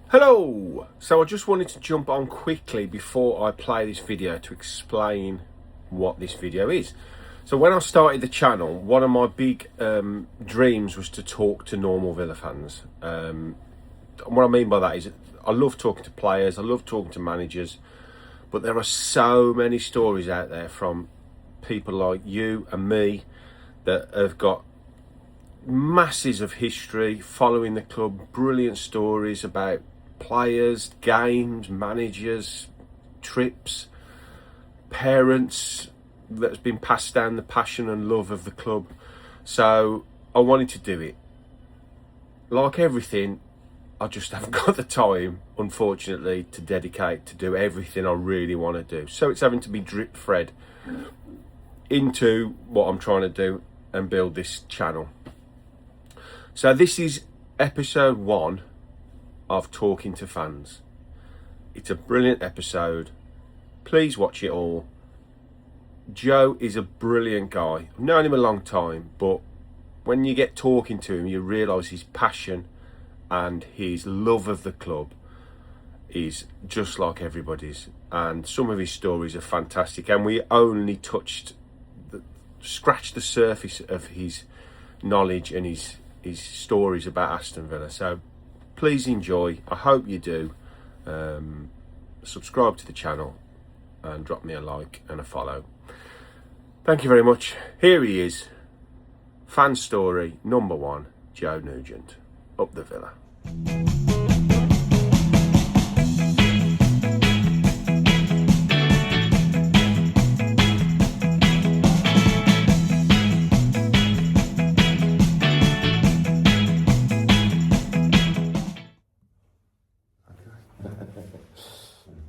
Hello! So I just wanted to jump on quickly before I play this video to explain what this video is. So when I started the channel, one of my big dreams was to talk to normal Villa fans. What I mean by that is I love talking to players, I love talking to managers, but there are so many stories out there from people like you and me that have got masses of history following the club, brilliant stories about players, games, managers, trips, parents that's been passed down the passion and love of the club. So I wanted to do it. Like everything, I just haven't got the time, unfortunately, to dedicate to do everything I really want to do. So it's having to be drip fed into what I'm trying to do and build this channel. So this is episode 1 of Talking to Fans. It's a brilliant episode. Please watch it all. Joe is a brilliant guy. I've known him a long time, but when you get talking to him, you realise his passion and his love of the club is just like everybody's. And some of his stories are fantastic. And we only scratched the surface of his knowledge and his stories about Aston Villa. So please enjoy. I hope you do. Subscribe to the channel and drop me a like and a follow. Thank you very much. Here he is. Fan story number 1, Joe Nugent. Up the Villa.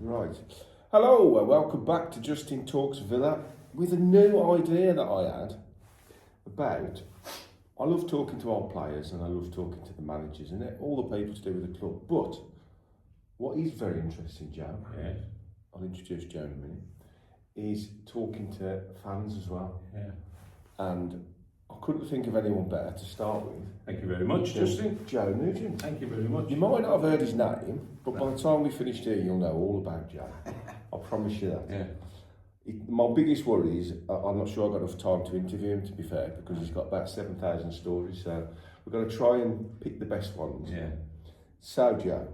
Right. Hello and welcome back to Justin Talks Villa with a new idea that I had about, I love talking to old players and I love talking to the managers and all the people to do with the club, but what is very interesting, Joe, I'll introduce Joe in a minute, is talking to fans as well. Yeah. And I couldn't think of anyone better to start with. Thank you very much, Justin. Joe Nugent. Thank you very much. You might not have heard his name, but by the time we finish here, you'll know all about Joe. I promise you that. Yeah. My biggest worry is I'm not sure I've got enough time to interview him, to be fair, because he's got about 7,000 stories. So we're going to try and pick the best ones. Yeah. So, Joe.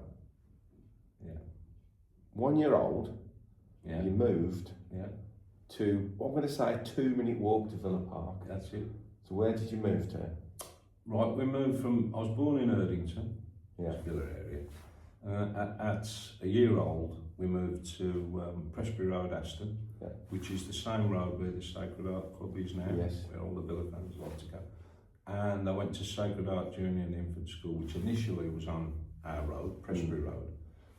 Yeah. 1 year old. Yeah. You moved. Yeah. To, I'm going to say, a 2-minute walk to Villa Park. That's it. So where did you move to? Right, we moved from, I was born in Erdington, Yeah. Villa area. At a year old, we moved to Presbury Road, Aston, Yeah. which is the same road where the Sacred Heart Club is now, Yes. where all the Villa fans like to go. And I went to Sacred Heart Junior and Infant School, which initially was on our road, Presbury Road.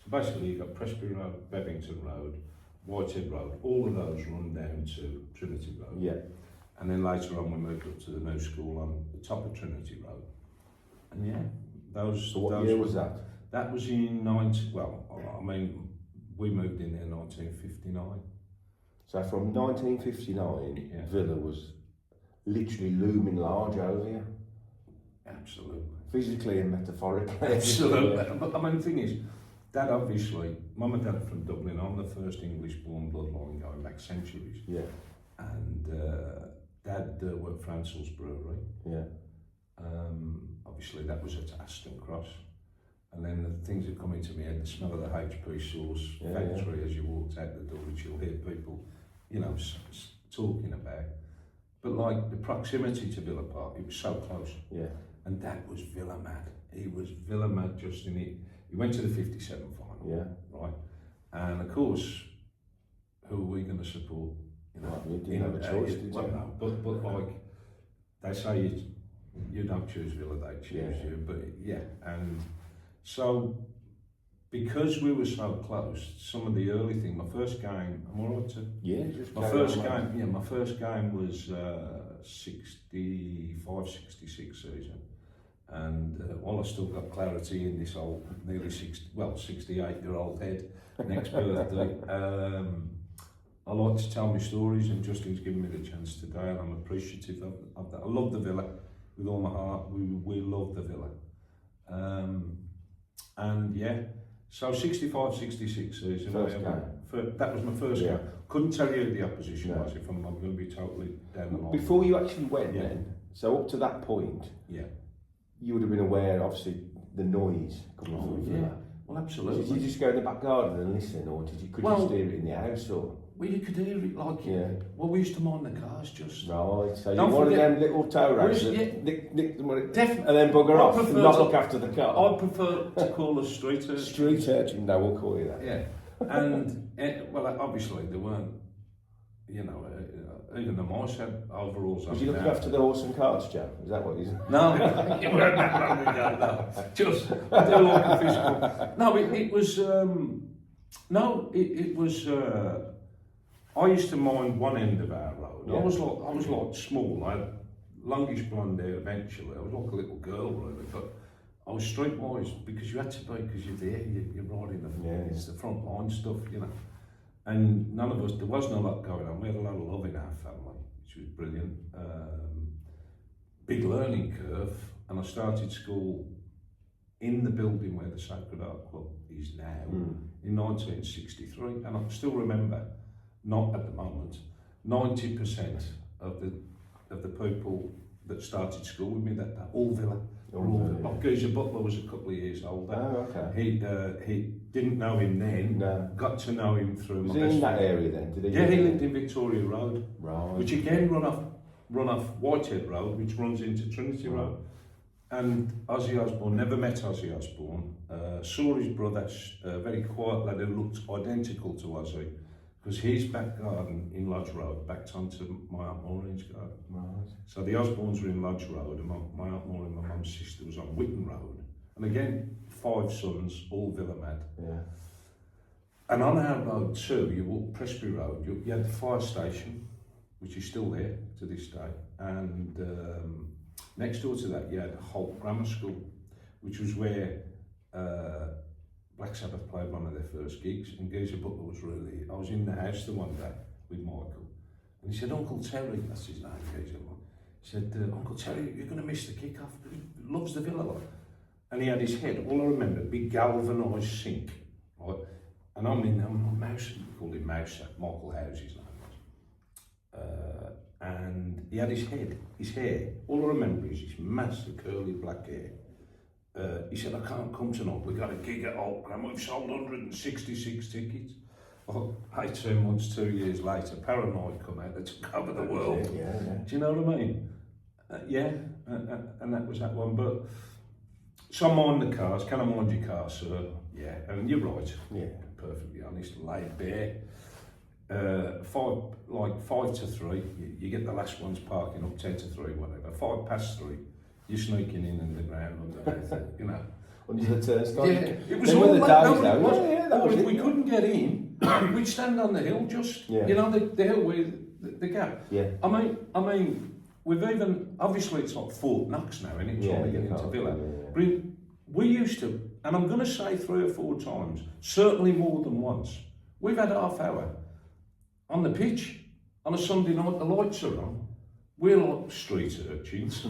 So basically you've got Presbury Road, Bevington Road, Whitehead Road, all of those run down to Trinity Road. Yeah. And then later on we moved up to the new school on the top of Trinity Road. And yeah, those... So what those year was that? That was in we moved in there in 1959. So from 1959, Yeah. Villa was literally looming large over you. Absolutely. Physically and metaphorically. Absolutely. But I mean, the thing is, Dad obviously, Mum and Dad are from Dublin. I'm the first English-born bloodline going back centuries. Yeah. And Dad worked for Ansell's Brewery. Yeah. Obviously, that was at Aston Cross. And then the things that come into my head, the smell of the HP sauce factory as you walked out the door, which you'll hear people, you know, talking about. But like the proximity to Villa Park, it was so close. Yeah. And Dad was Villa mad. He was Villa mad just in it. He went to the 57 final, Yeah. right? And of course, who are we going to support? You know, You didn't have a choice, did you? Well, no, but like, they say you don't choose Villa, they choose you. But yeah, and so because we were so close, some of the early things, my first game, I'm all right to... Yeah, just my first game was 65, 66 season. And while I've still got clarity in this old, nearly 68-year-old head, next birthday, I like to tell my stories, and Justin's given me the chance today, and I'm appreciative of that. I love the Villa with all my heart. We love the Villa. And yeah, So 65, 66 season. First game. That was my first Yeah. game. Couldn't tell you who the opposition No. was if I'm going to be totally down the line. Before you actually went Yeah. then, so up to that point, Yeah. you would have been aware, obviously, the noise coming Oh, from yeah. Villa. Well, Did absolutely. you just go in the back garden and listen, or could you steer it in the house, or? Well, you could hear it like, Yeah. well, we used to mind the cars just. Right, so you're Don't one of forget- them little tow rags that Yeah. nick them and Definitely. then bugger I off prefer and not to- look after the car. I prefer to call us street urchin. Street urchin, no, we'll call you that. Yeah. And, well, obviously, there weren't, even the mice had overalls on. Was you looking now. after the horse and carts, Joe? Is that what you said? No, it weren't that long ago, no. Just, I do like a fish club. No, it was, it was, I used to mind one end of our road. Yeah. I was like small. I had longish blonde hair eventually. I was like a little girl really, but I was streetwise because you had to be, because you're there, you're riding it's the front line stuff, And none of us, there was no lot going on. We had a lot of love in our family, which was brilliant. Big learning curve, and I started school in the building where the Sacred Heart Club is now in 1963, and I still remember, not at the moment, 90% of the people that started school with me, that all Villa. Like Geezer Butler was a couple of years older. Oh, okay. He didn't know him then. No. Got to know him through Was my he best in that friend. area then? Did he? Yeah, he lived in Victoria Road, Right. which again run off Whitehead Road, which runs into Trinity Road. And Ozzy Osbourne, never met Ozzy Osbourne. Saw his brother, a very quiet lad who looked identical to Ozzy, because his back garden in Lodge Road backed onto my Aunt Maureen's garden. Right. So the Osbournes were in Lodge Road, and my Aunt Maureen, my mum's sister, was on Whitton Road. And again, 5 sons, all Villa mad. Yeah. And on our road too, you walk Presby Road, you had the fire station, which is still there to this day. And next door to that, you had Holt Grammar School, which was where Black Sabbath played one of their first gigs. And Geezer Butler was I was in the house the one day with Michael. And he said, Uncle Terry, that's his name, Geezer Butler. He said, Uncle Terry, you're going to miss the kick-off. He loves the Villa lot. And he had his head, all I remember, big galvanised sink, right? And I'm Mouse, we called him Mouse, Michael Howe's his name was. And he had his hair, all I remember is his massive curly black hair. He said, I can't come tonight, we got a gig at Old Gram, we've sold 166 tickets. Well, 18 months, 2 years later, Paranoid come out, they took over the world. Yeah. Do you know what I mean? And that was that one. But so I mind the cars. Can I mind your car, sir? Yeah, and you're right. Yeah, perfectly honest. Laid bare. 5 to 3. You get the last ones parking up 10 to 3, whatever. 5 past 3. You're sneaking in the ground underneath it, Under the turnstile. Yeah, it was Them all were the that. days, No, it though. was. Yeah, that Or was if it, we yeah. couldn't get in, we'd stand on the hill just, Yeah. the hill with the gap. Yeah. I mean, we've even, obviously it's like Fort Knox now, isn't it, trying to get you into can't, Villa. yeah. But we used to, and I'm going to say 3 or 4 times, certainly more than once, we've had half hour on the pitch on a Sunday night, the lights are on. We're like street urchins,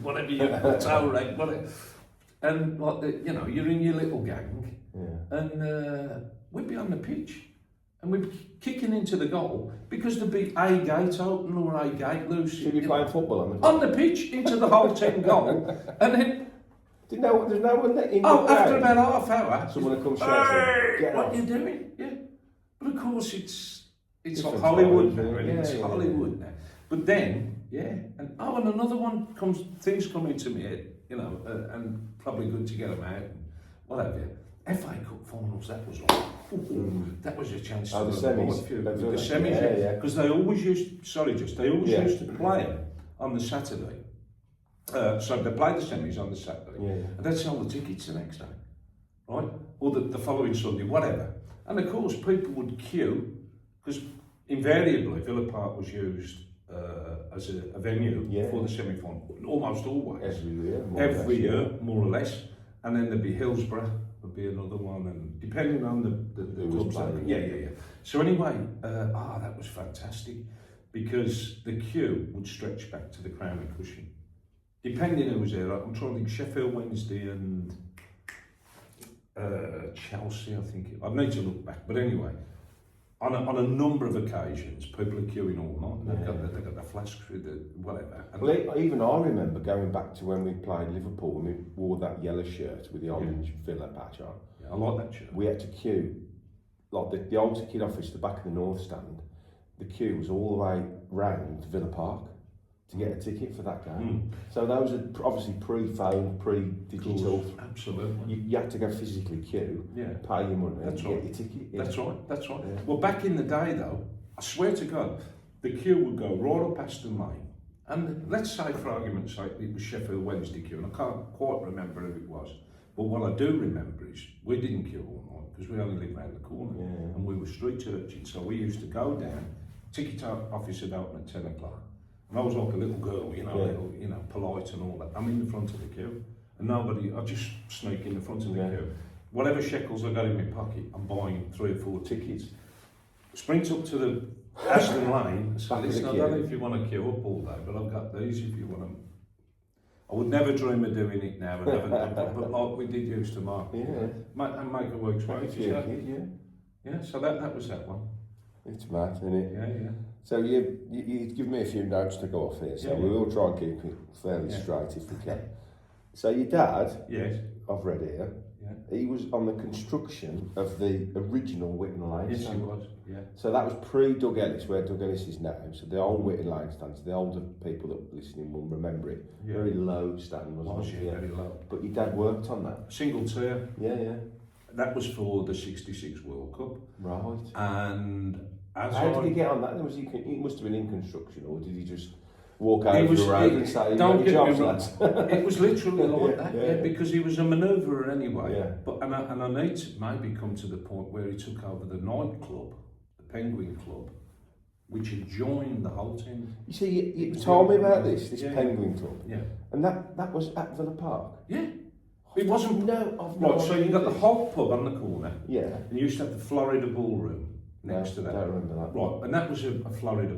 whatever you call tow rag, whatever. And like, you're in your little gang, and we'd be on the pitch, and we'd be kicking into the goal because there'd be a gate open or a gate loose. Should be playing football on the pitch into the whole 10 goal, and then there's no one in after about half hour, someone will come straight hey, in. what are you doing? Yeah, but of course it's like Different Hollywood times, now, and it's Hollywood now. But then, and another one things come into my head, and probably good to get them out, and what have you. FA Cup finals, that was like, that was a chance the to semis. the semis, because they always used to play them on the Saturday. So they played the semis on the Saturday, and they'd sell the tickets the next day, right? Or the following Sunday, whatever. And of course, people would queue, because invariably Villa Park was used as a venue for the semi-final, almost always. Every year, more or less. And then there'd be Hillsborough, would be another one, and depending on the clubs. Yeah. So anyway, that was fantastic, because the queue would stretch back to the Crown and Cushion. Depending who was there, I'm trying to think Sheffield Wednesday and Chelsea, I think. I'd need to look back, but anyway, on a number of occasions, people are queuing all night. They've got the flasks with the whatever. And Well, even I remember going back to when we played Liverpool and we wore that yellow shirt with the orange Villa patch on. yeah, I like that shirt. We had to queue, like the old ticket office, the back of the North Stand, the queue was all the way round Villa Park to get a ticket for that game. So those are obviously pre-phone, pre-digital. Absolutely. You had to go physically queue, pay your money, That's and right. get your ticket. That's right, that's right. Yeah. Well, back in the day though, I swear to God, the queue would go right up Aston Lane. And let's say, for argument's sake, it was Sheffield Wednesday queue, and I can't quite remember who it was. But what I do remember is we didn't queue all night because we only lived round the corner, and we were street urchins. So we used to go down, ticket office would open at 10 o'clock. And I was like a little girl, you know, little, you know, polite and all that. I'm in the front of the queue, and nobody, I just sneak in the front of the queue. Whatever shekels I got in my pocket, I'm buying 3 or 4 tickets. Sprint up to the Aston Lane and say, listen, I don't know if you want to queue up all day, but I've got these if you want them. I would never dream of doing it now, but like we did used to mark, and make a week's wages. Yeah, so that was that one. It's mad, isn't it? Yeah. So you give me a few notes to go off here, so we will try and keep it fairly straight if we can. So your dad, I've read here, he was on the construction of the original Whitton Lane Yes, stand. he was, So that was pre-Doug Ellis, where Doug Ellis is now. So the old Whitton Lane stand, so the older people that are listening will remember it. Very low stand, wasn't it? Very low. But your dad worked on that? Single tier. Yeah. That was for the '66 World Cup. Right. And as How did he get on that? He must have been in construction, or did he just walk over the road and say, don't get jobs, me wrong, lads? it was literally like that, because he was a manoeuvrer anyway. Yeah. But and I need to maybe come to the point where he took over the nightclub, the Penguin Club, which had joined the whole team. You see, you told me about this Penguin Club. Yeah. And that was at Villa Park? Yeah. It wasn't. No, so you got the Holt pub on the corner. Yeah. And you used to have the Florida Ballroom next to that. I don't remember that. Right, and that was a Florida,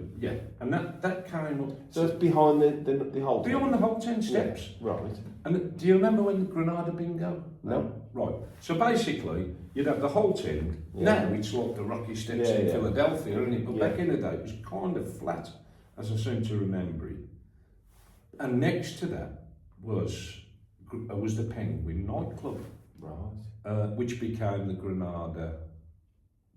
and that came up. So it's behind the whole Behind the whole 10 steps. Yeah, right. And do you remember when the Granada Bingo? No. Right. So basically, you'd have the whole tin. Now it's like the Rocky Steps in Philadelphia, isn't it? But back in the day, it was kind of flat, as I seem to remember it. And next to that was the Penguin nightclub, Right. which became the Granada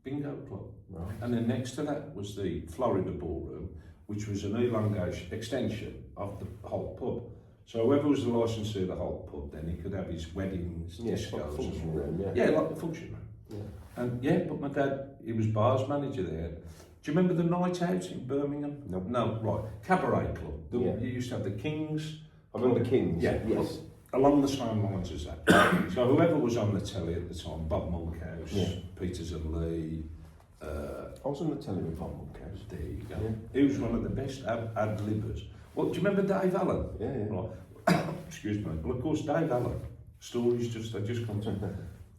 Bingo Club. Right. And then next to that was the Florida Ballroom, which was an elongation extension of the Holt pub. So whoever was the licensee of the Holt pub, then he could have his weddings, discos, like function room, like the function room. Yeah. And but my dad, he was bars manager there. Do you remember the night out in Birmingham? Nope. No, right. Cabaret Club. You used to have the Kings. I remember the Kings. Yeah. Yes. Along the same lines as that. So whoever was on the telly at the time, Bob Monkhouse, Peters and Lee. I was on the telly with Bob Monkhouse. There you go. Yeah. He was one of the best ad-libbers. Well, do you remember Dave Allen? Yeah. Right. Excuse me. Well, of course, Dave Allen. Stories they just come to.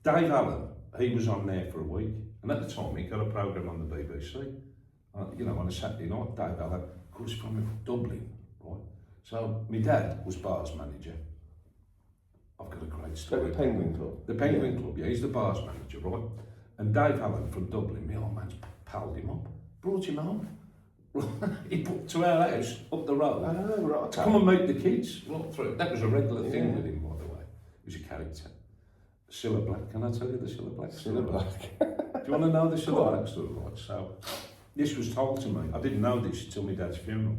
Dave Allen, he was on there for a week, and at the time he got a programme on the BBC. On a Saturday night. Dave Allen, of course, from Dublin, right? So my dad was bars manager. I've got a great story. The Penguin Club. The Penguin Club, he's the bars manager, right? And Dave Allen from Dublin, my old man's palled him up, brought him home. He put to our house up the road to come and meet the kids. Right through. That was a regular thing with him, by the way. He was a character. Cilla Black, can I tell you the Cilla Black story? Cilla Black. Do you want to know the Cilla Black story? Right, so this was told to me. I didn't know this until my dad's funeral.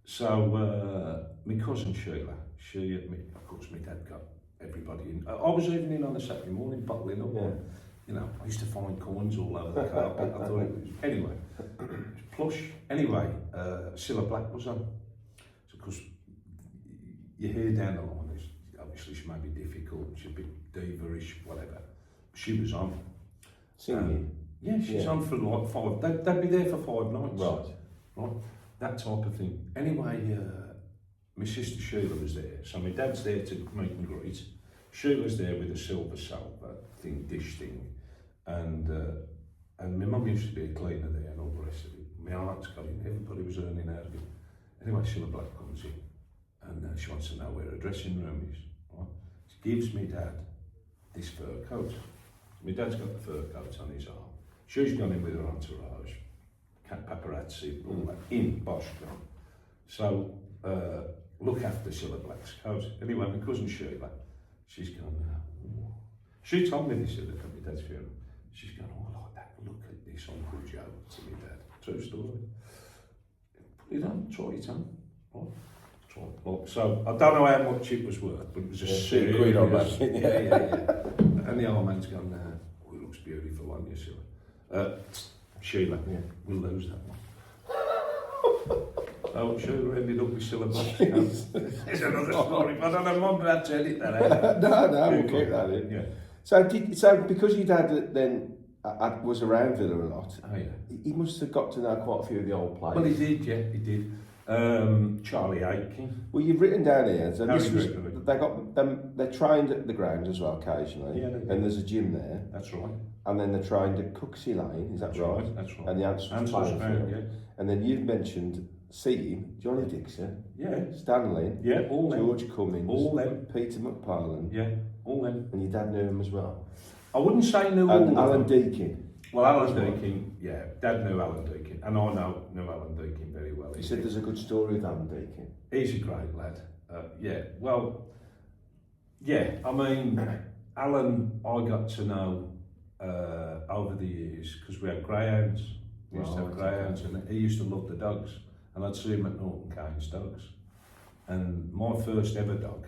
So my cousin Sheila, of course my dad got everybody in. I was even in on a Saturday morning, bottling up. I used to find coins all over the carpet. I thought it was, anyway, it was plush. Anyway, Cilla Black was on. So, of course, you hear down the line, obviously she may be difficult, she's a bit diva-ish, whatever. She was on. Singing? She's on for like 5, they'd be there for 5 nights. Right. That type of thing. Anyway, my sister Sheila was there, so my dad's there to meet and greet. Sheila's there with a silver dish thing, and my mum used to be a cleaner there and all the rest of it. My aunt's got in, everybody was earning out of it. Anyway, Cilla Black comes in, and she wants to know where her dressing room is. Right? She gives me dad this fur coat. My dad's got the fur coat on his arm. She's gone in with her entourage, paparazzi, all that, in Bosch gone. So, look after Cilla Black's coat. Anyway, my cousin Sheila, she's gone, she told me this at my dad's funeral. She's gone, oh, like that, look at this Uncle Joe to my dad. True story. Put it on, try it on. Right. Look, so I don't know how much it was worth, but it was a serious. Yeah. And the old man's gone, oh, it looks beautiful on you, Sheila. Sheila, yeah, we'll lose that one. Oh, Sheila ended up with Cilla Black's coat. It's another story, but I don't know, Mum and Dad said it then. No, we'll keep that in. Yeah. So because your dad then was around Villa a lot, Oh yeah. he must have got to know quite a few of the old players. Well, he did, yeah, he did. Charlie Aitken. Well, you've written down here, so Harry this was, Gregory. they got them. They trained at the ground as well occasionally, Yeah, they did. and there's a gym there, That's right. and then they trained at Cooksey Lane. Is that That's right? right. That's right. And the Ants was Ants playing was found, field. yeah. And then you've mentioned seeing Johnny Dixon, Yeah. Stanley, Yeah, all them. George Cummings, All them. Peter McParlin, Yeah, all them. and your dad knew him as well. I wouldn't say knew And all Alan of them. Deakin. Well, Alan Deakin, yeah, Dad knew Alan Deakin, and I knew Alan Deakin very well. He said there's a good story with Alan Deakin. He's a great lad. Yeah, well, yeah, I mean, Alan, I got to know over the years because we had greyhounds. We used to have greyhounds, and he used to love the dogs, and I'd see him at Norton Keynes Dogs. And my first ever dog,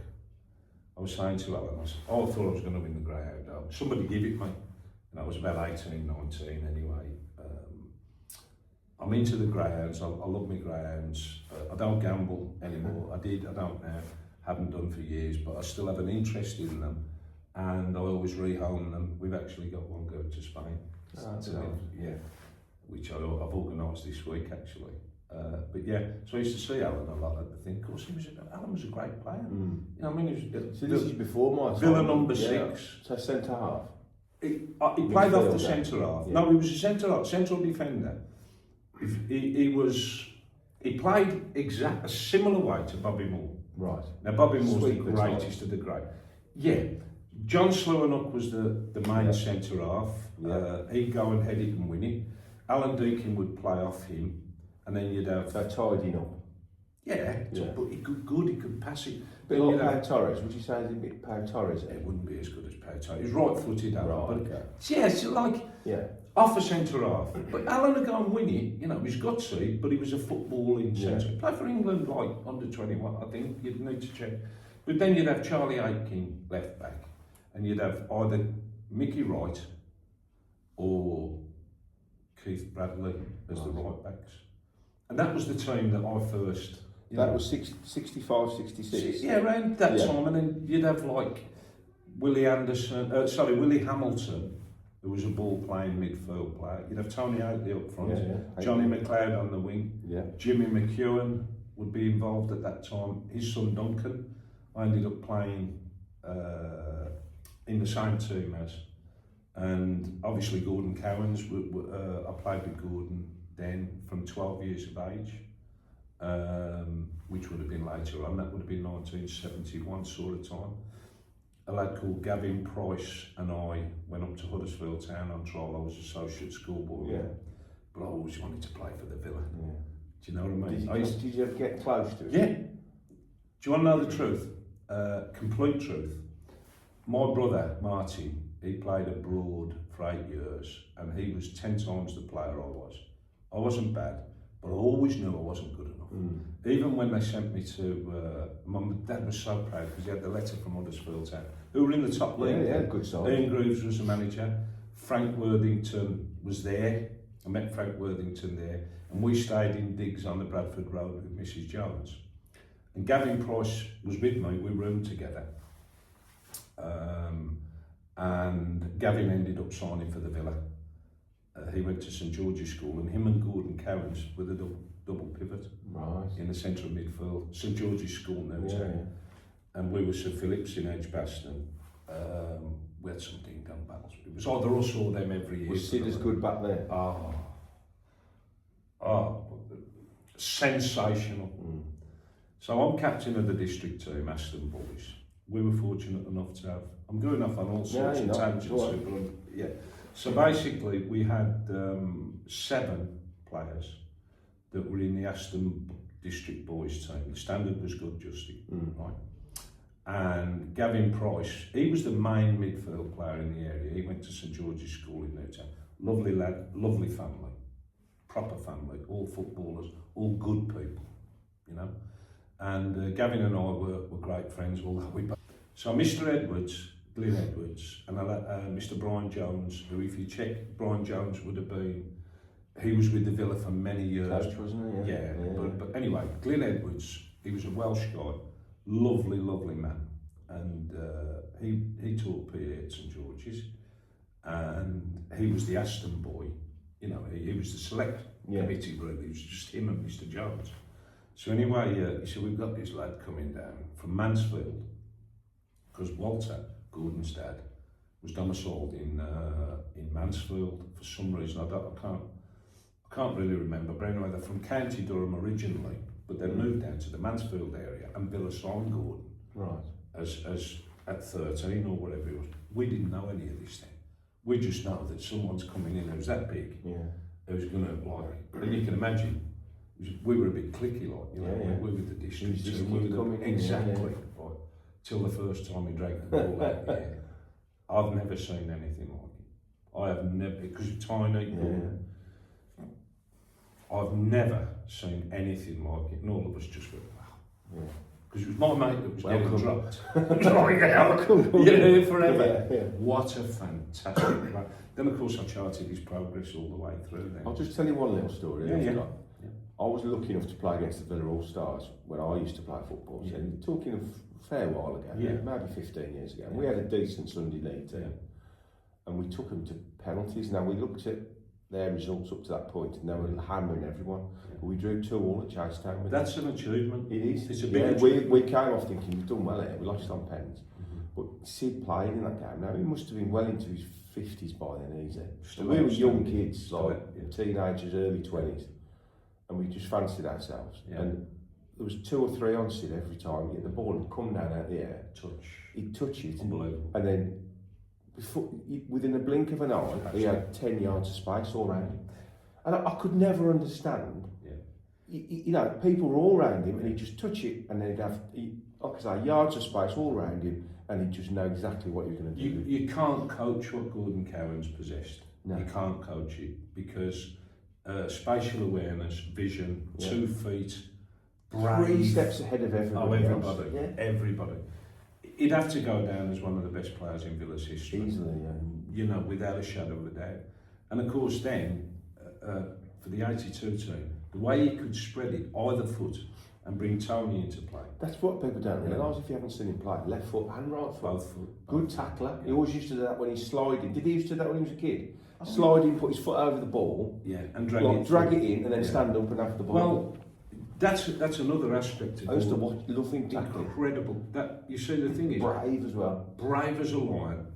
I was saying to Alan, I thought I was going to win the greyhound dog. Somebody give it me. And I was about 18, 19 anyway. I'm into the greyhounds. I love my greyhounds. I don't gamble anymore. I did, I don't now. Haven't done for years, but I still have an interest in them. And I always rehome them. We've actually got one going to Spain. Yeah, which I've organised this week actually. But yeah, so I used to see Alan a lot at the thing. Of course, Alan was a great player. You know, I mean, he was, So this is before my time. Villa number 6. So centre half. He played off the centre half. Yeah. No, he was a central defender. He played a similar way to Bobby Moore. Right. Now Bobby Moore's Sweet the the time. greatest of the great. Yeah. John Sluanuk was the main centre half. Yeah. He'd go and head it and win it. Alan Deakin would play off him, and then you'd have So tidying up. yeah. But he could good. He could pass it. Bit like Pau Torres. Would you say it's a bit Pau Torres? It wouldn't be as good as Pau Torres. He's right-footed, Alan. Right. But Okay. yeah, it's like. Yeah. Off a centre half, but Alan would go and win it. You know, he was gutsy, but he was a footballing centre. He played for England like under 21, I think. You'd need to check. But then you'd have Charlie Aitken left back, and you'd have either Mickey Wright or Keith Bradley as the right backs. And that was the team that I first. That was 65, 66. Yeah, around that time, and then you'd have like Willie Hamilton. There was a ball-playing midfield player. You'd have Tony Oatley up front, Johnny McLeod on the wing, Jimmy McEwen would be involved at that time. His son Duncan, I ended up playing in the same team as. And obviously Gordon Cowans, I played with Gordon then from 12 years of age, which would have been later on. That would have been 1971 sort of time. A lad called Gavin Price and I went up to Huddersfield Town on trial. I was associate schoolboy, but I always wanted to play for the Villa. Yeah. Do you know what I mean? Did you ever get close to it? Yeah. Do you want to know the truth? Complete truth. My brother, Martin, he played abroad for 8 years and he was 10 times the player I was. I wasn't bad, but I always knew I wasn't good enough. Even when they sent me to, Mum and Dad was so proud because he had the letter from Huddersfield Town, who were in the top league. Yeah, good side. Ian Greaves was the manager. Frank Worthington was there. I met Frank Worthington there, and we stayed in digs on the Bradford Road with Mrs. Jones. And Gavin Price was with me. We roomed together. And Gavin ended up signing for the Villa. He went to St George's School, and him and Gordon Cowans were the double pivot in the centre of midfield. St George's School now, and we were Sir Phillips in Edgbaston. We had some ding-dong battles. It was either us or them every year. Was Sid as good back then? Sensational. So I'm captain of the district team, Aston Boys, we were fortunate enough to have, I'm going off on all sorts of tangents, but yeah. So basically we had 7 players that were in the Aston District Boys team. The standard was good, Justy, right? And Gavin Price, he was the main midfield player in the area. He went to St George's School in Nugent. Lovely lad, lovely family, proper family, all footballers, all good people, you know. And Gavin and I were great friends, although we both. So Mr Edwards, Glyn Edwards, and Mr Brian Jones, who if you check, Brian Jones would have been, he was with the Villa for many years. Coach, wasn't he? Yeah. But anyway, Glyn Edwards, he was a Welsh guy, lovely, lovely man. And he taught PE at St George's, and he was the Aston boy, you know, he was the select committee really, it was just him and Mr Jones. So anyway, he said, we've got this lad coming down from Mansfield, because Walter, Gordon's dad, was domiciled in Mansfield for some reason. I can't really remember. But anyway, they're from County Durham originally, but they moved down to the Mansfield area, and Villa signed Gordon as at 13 or whatever it was. We didn't know any of this thing. We just know that someone's coming in who's that big, who's going to like, and you can imagine. We were a bit clicky, like, you know, we were the district, exactly, right, till the first time he dragged the ball out the air. I've never seen anything like it. I have never, because you're tiny, I've never seen anything like it, and all of us just went, wow. Because it was my mate that was getting dropped. Forever. What a fantastic man. Then of course I charted his progress all the way through then. I'll just tell you one little story. I was lucky enough to play against the Villa All-Stars when I used to play football. So talking of a fair while ago, maybe 15 years ago. We had a decent Sunday league team, and we took them to penalties. Now we looked at their results up to that point, and they were hammering everyone. But we drew 2-2 at Chasetown with That's an achievement. It is. It's a big achievement. We came off thinking we've done well here. We lost on pens. But Sid played in that game. Now he must have been well into his 50s by then, easy. We were young kids, like teenagers, early 20s. And we just fancied ourselves. And there was 2 or 3 on Sid every time. The ball would come down out the air, he'd touch it, unbelievable. And then within a blink of an eye, he had 10 yards of space all around him. And I could never understand. You know, people were all around him, and he'd just touch it, and then he'd have, like I say, yards of space all around him, and he'd just know exactly what he was going to do. You can't coach what Gordon Cowans possessed. No. You can't coach it, because spatial awareness, vision, 2 feet, brave. 3 steps ahead of everybody. Everybody. He'd have to go down as one of the best players in Villa's history. Easily, you know, without a shadow of a doubt. And of course then, for the 82 team, the way he could spread it, either foot, and bring Tony into play. That's what people don't realise if you haven't seen him play. Left foot and right foot. Both foot. Good tackler. He always used to do that when he's sliding. Did he used to do that when he was a kid? Sliding, put his foot over the ball. And drag it in, and then stand up and have the ball. Well, that's another aspect of it. I used to watch, love him tackling. Incredible. That, you see, the thing is, brave as well. Brave as a lion.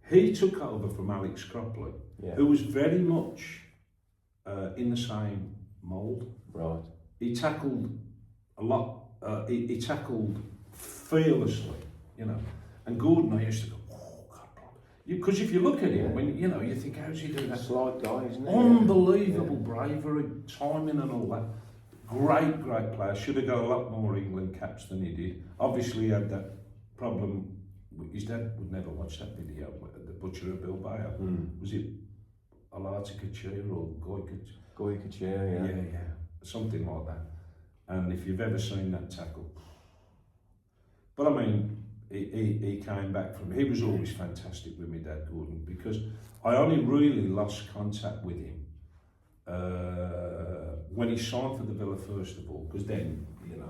He took over from Alex Cropley, who was very much in the same mould. Right. He tackled a lot. He tackled fearlessly, you know. And Gordon, I used to go, oh God, because if you look at him, when you know, you think, how's he doing that? Slight guy, isn't he? Unbelievable bravery, timing, and all that. Great player. Should have got a lot more England caps than he did. Obviously, he had that problem. His dad would never watch that video. The Butcher of Bilbao. Was it Alarticachir or Goycachir? Yeah, something like that. And if you've ever seen that tackle, but I mean, he came back from. He was always fantastic with me, Dad Gordon, because I only really lost contact with him when he signed for the Villa first of all, because then, you know,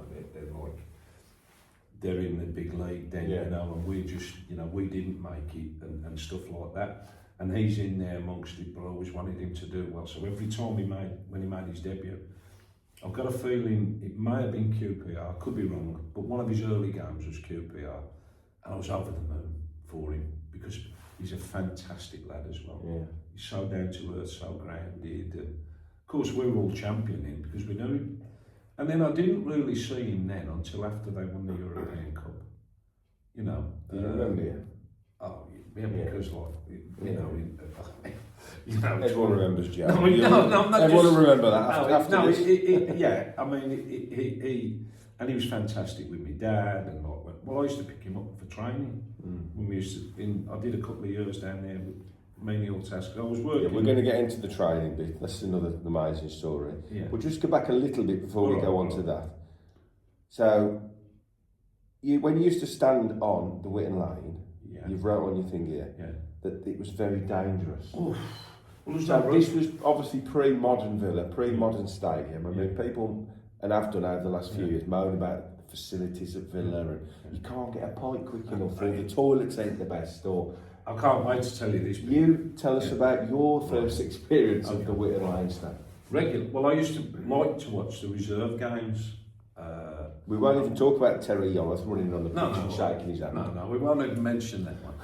they're in the big league then, you know, and we just, you know, we didn't make it and stuff like that. And he's in there amongst it, but I always wanted him to do well. So every time when he made his debut, I've got a feeling it may have been QPR, I could be wrong, but one of his early games was QPR, and I was over the moon for him, because he's a fantastic lad as well. He's so down to earth, so grounded. Of course, we were all championing because we knew him. And then I didn't really see him then until after they won the European Cup. you know. Do you remember you? Oh, yeah, because you know, Everyone remembers Joe. No, I'm not everyone just, will remember that after this. yeah, I mean, he was fantastic with my dad, and I used to pick him up for training. When we used to, I did a couple of years down there with menial tasks. I was working. Yeah, we're going to get into the training bit. That's another amazing story. Yeah. We'll just go back a little bit before we go on to that. So, when you used to stand on the Whitton Lane, you've wrote on your thing here that it was very dangerous. Oof. Well, so this was obviously pre-modern Villa, pre-modern stadium. I mean, people, and I've done over the last few years, moan about the facilities at Villa, and you can't get a pint quick enough, or the toilets ain't the best, or... I can't wait to tell you this. You tell us about your first experience of the Whitton Lane stand. Well, I used to like to watch the reserve games. We won't even talk about Terry Young running on the pitch and shaking his hand. No, we won't even mention that one.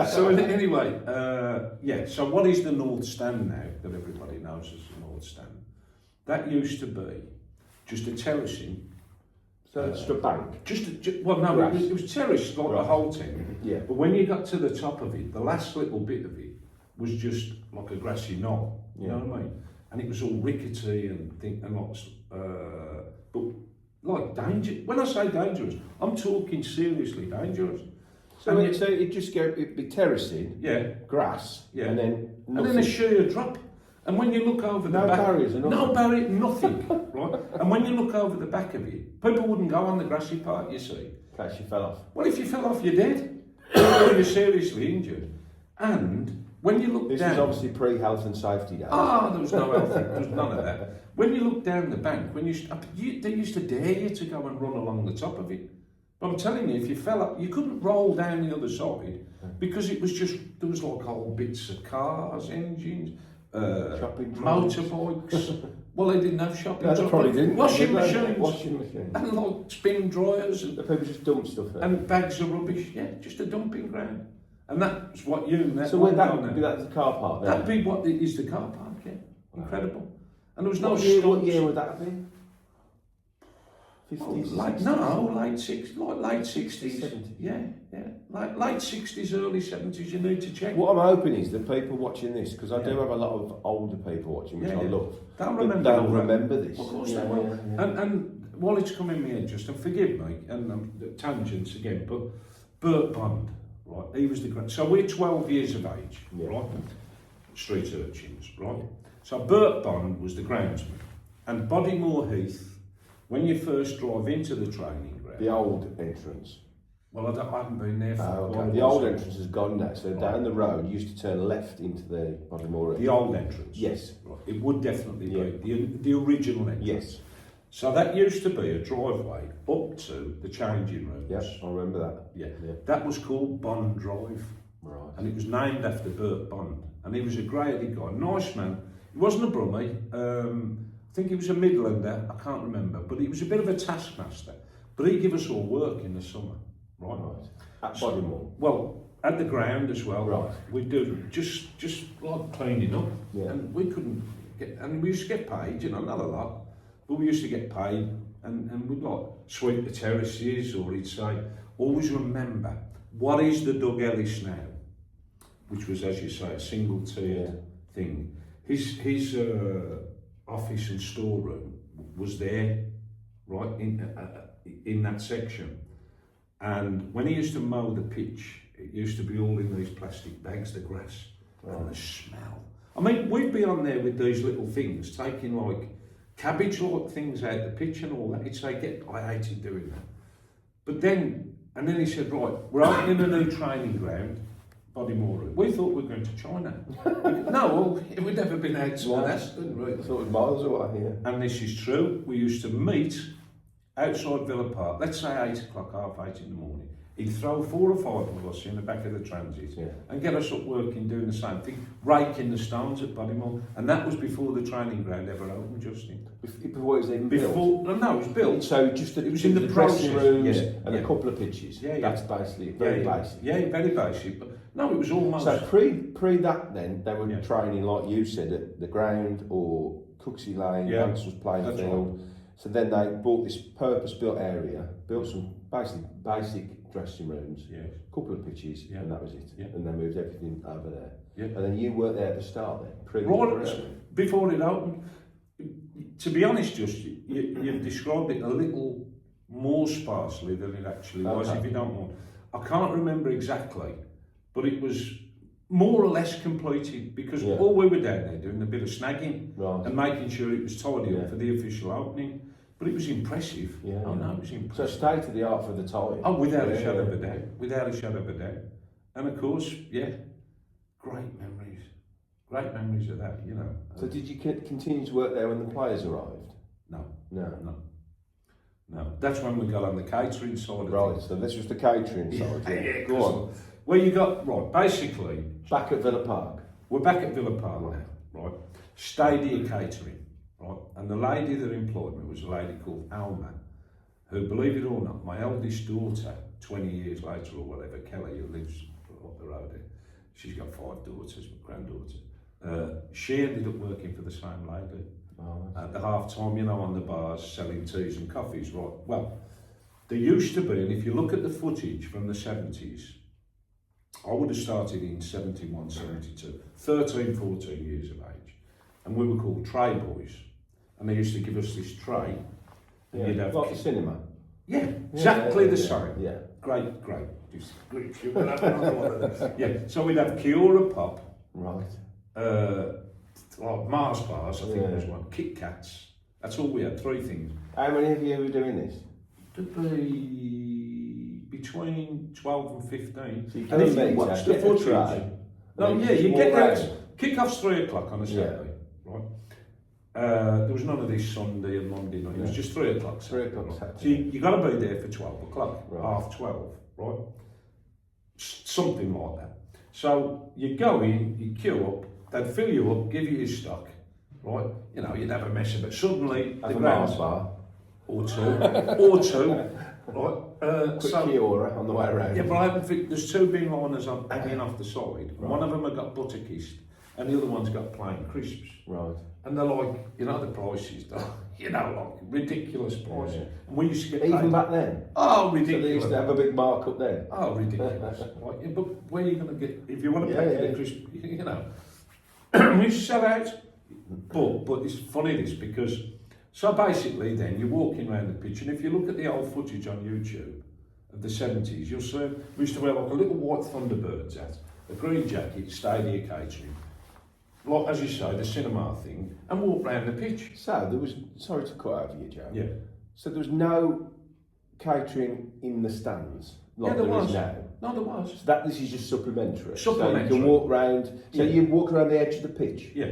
So anyway, so what is the North Stand now that everybody knows as the North Stand? That used to be just a terracing. So it's just a bank? It was terraced like the whole thing. Yeah. But when you got to the top of it, the last little bit of it was just like a grassy knoll. You know what I mean? And it was all rickety and lots, but like danger. When I say dangerous, I'm talking seriously dangerous. So it'd just go, it'd be terracing, grass, and then nothing. And then a sheer drop. And when you look over the back, barriers, no barrier, nothing, right? And when you look over the back of it, people wouldn't go on the grassy part, you see. In case you fell off. Well, if you fell off, you're dead. You're seriously injured. And when you look down... This was obviously pre-health and safety days. There was no health, there was none of that. When you look down the bank, they used to dare you to go and run along the top of it. But I'm telling you, if you fell up, you couldn't roll down the other side because it was just, there was like whole bits of cars, engines, motorbikes. Well, they didn't have shopping. No, they probably didn't. Washing machines. Washing machines. And like spin dryers. And the people just dump stuff there. And bags of rubbish. Yeah, just a dumping ground. And that's what So would that be the car park there? That'd be what is the car park, yeah. Incredible. And there was no what year would that have been? 50s? Late 60s, like late 60s. 70s. Yeah. Like late 60s, early 70s, you need to check. What I'm hoping is that people watching this, because I do have a lot of older people watching, which I love. They'll remember this. Of course they will. And while it's come in my head, just, and forgive me, and tangents again, but Bert Bond, right, he was the great. So we're 12 years of age, right? Street urchins, right? So Bert Bond was the groundsman. And Bodymoor Heath, when you first drive into the training ground... The old entrance. Well, I haven't been there for a while. The old entrance has gone now, so down the road you used to turn left into the Bodymoor. The old entrance? Yes. Right. It would definitely be the original entrance. Yes. So that used to be a driveway up to the changing rooms. Yes, I remember that. Yeah. That was called Bond Drive. Right. And it was named after Bert Bond. And he was a great guy, nice man. He wasn't a Brummie. I think he was a Midlander, I can't remember, but he was a bit of a taskmaster. But he gave us all work in the summer, right? At Bodymoor? Well, at the ground as well. Right. We'd do just like cleaning up, and we couldn't get, and we used to get paid, you know, not a lot, but we used to get paid, and we'd like sweep the terraces, or he'd say, always remember, what is the Doug Ellis now? Which was, as you say, a single tiered thing. His office and storeroom was there, right, in that section. And when he used to mow the pitch, it used to be all in these plastic bags, the grass, and the smell. I mean, we'd be on there with these little things, taking like cabbage-like things out the pitch and all that. He'd say, I hated doing that. But then, and then he said, right, we're opening a new training ground, Bodymoor. We thought we were going to China. No, we'd never been outside Aston, right? I thought it was miles away here. And this is true. We used to meet outside Villa Park, let's say 8 o'clock, 8:30 in the morning. He'd throw 4 or 5 of us in the back of the transit and get us up working, doing the same thing, raking the stones at Bodymoor. And that was before the training ground ever opened, Justin. Before it was even built? No, it was built. So just it was in the dressing rooms and a couple of pitches. That's basically very basic. Yeah, very basic. But no, it was almost... So pre that then, they were training, like you said, at the ground or Cooksey Lane, Hansell's playing field. Right. So then they bought this purpose-built area, built some basic dressing rooms, Yes. a couple of pitches, Yeah. and that was it. Yeah. And they moved everything over there. Yeah. And then you worked there at the start then? Right before it opened. To be honest, just you've described it a little more sparsely than it actually was, Okay. if you don't mind. I can't remember exactly, but it was more or less completed because Yeah. all we were down there doing a bit of snagging Right. and making sure it was tidy Yeah. up for the official opening. But it was impressive. Yeah, Oh yeah. no, it was So impressive. state of the art for the time. Oh, without a Yeah, shadow of a yeah. doubt. Without a shadow of a doubt. And of course, yeah, great memories. Great memories of that, you know. So did you continue to work there when the players arrived? No, No. no. No, that's when we got on the catering side of Right, things. so this was the catering side. Yeah, Go on. Well, you got, right, basically, Back at Villa Park. we're back at Villa Park now, right? Stadia Catering, right? And the lady that employed me was a lady called Alma, who, believe it or not, my eldest daughter, 20 years later or whatever, Kelly, who lives up the road here, she's got 5 daughters, my granddaughter. She ended up working for the same lady. Oh, At the half time, you know, on the bars selling teas and coffees, right? Well, there used to be, and if you look at the footage from the 70s, I would have started in 71, 72, 13, 14 years of age, and we were called tray boys, and they used to give us this tray, and yeah. you'd have... Like the cinema. Yeah, exactly the yeah. same. Yeah. Great. We'll have another one of those. Yeah, so we'd have Kiora Pop, Right. like Mars bars, I think Yeah. was one, Kit Kats. That's all we had, 3 things. How many of you were doing this? Could be between 12 and 15. So you And come if and you meet watch her, the get the footage, tray, no, and then yeah, just you walk get there. round. Kick-off's 3 o'clock on a Yeah. Saturday, right? There was none of this Sunday and Monday night. It was Yeah. just 3 o'clock. 3 o'clock right? Saturday. So you got to be there for 12 o'clock, Right. half 12, right? Something like that. So you go in, you queue up, they'd fill you up, give you your stock, right? You know, you'd have a mess of it. Suddenly, Have the a Mars ground, bar. or two, right? Quick So, Kiora on the way around. yeah, but I haven't think there's 2 bin liners on hanging off the side. Right. One of them had got butter kissed, and the other one's got plain crisps. Right. And they're like, you know, the prices, you know, like ridiculous prices. Yeah. And we used to get Even paid. back then? Oh, So they ridiculous. used to have a big markup then? Oh, ridiculous. Like, yeah, but where are you going to get, if you want to Yeah, pay for yeah. the crisp, you know. We used to sell out. But it's funny this, because, so basically then, you're walking around the pitch, and if you look at the old footage on YouTube of the 70s, you'll see we used to wear like a little white Thunderbirds hat, a green jacket, Stadia Catering, like, as you say, the cinema thing, and walk round the pitch. So there was, sorry to cut over you, Joe. Yeah. So there was no catering in the stands like Yeah, there there is was. now. No, there was. So this is just supplementary. Supplementary. So you can walk round. So Yeah. you walk around the edge of the pitch, Yeah.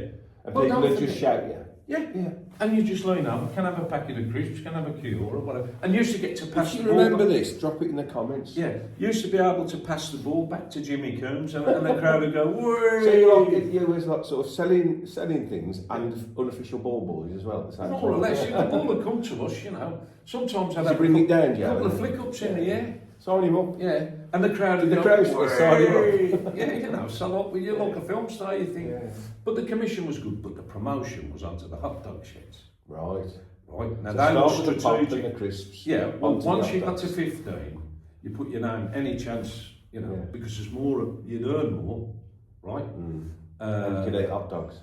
and Well, people don't would just forget- shout you. Yeah. Yeah. And you just lean up, can have a packet of crisps, can have a cure or whatever. And you used to get to pass If the you ball remember back. this, drop it in the comments. Yeah, you used to be able to pass the ball back to Jimmy Coombs, and the crowd would go, "Whee!" So you was like sort of selling things and unofficial ball boys as well at the same time. More or less, if the ball would come to us, you know. Sometimes I'd Did have you bring it down, a Joe? couple of flick-ups in the air. Sign him up. Yeah, and the crowd would Did the go, crowd sort of sign him "Whee!" Yeah, you know, so like, well, you're like a film star, you think. Yeah. But the commission was good, but the promotion was onto the hot dog sheds. Right. Right, now So they start were with the pop and strategic. the crisps. Yeah, well, onto the once hot you got dogs. to 15, you put your name, any chance, you know, Yeah. because there's more, you'd earn more, right? And you could eat hot dogs.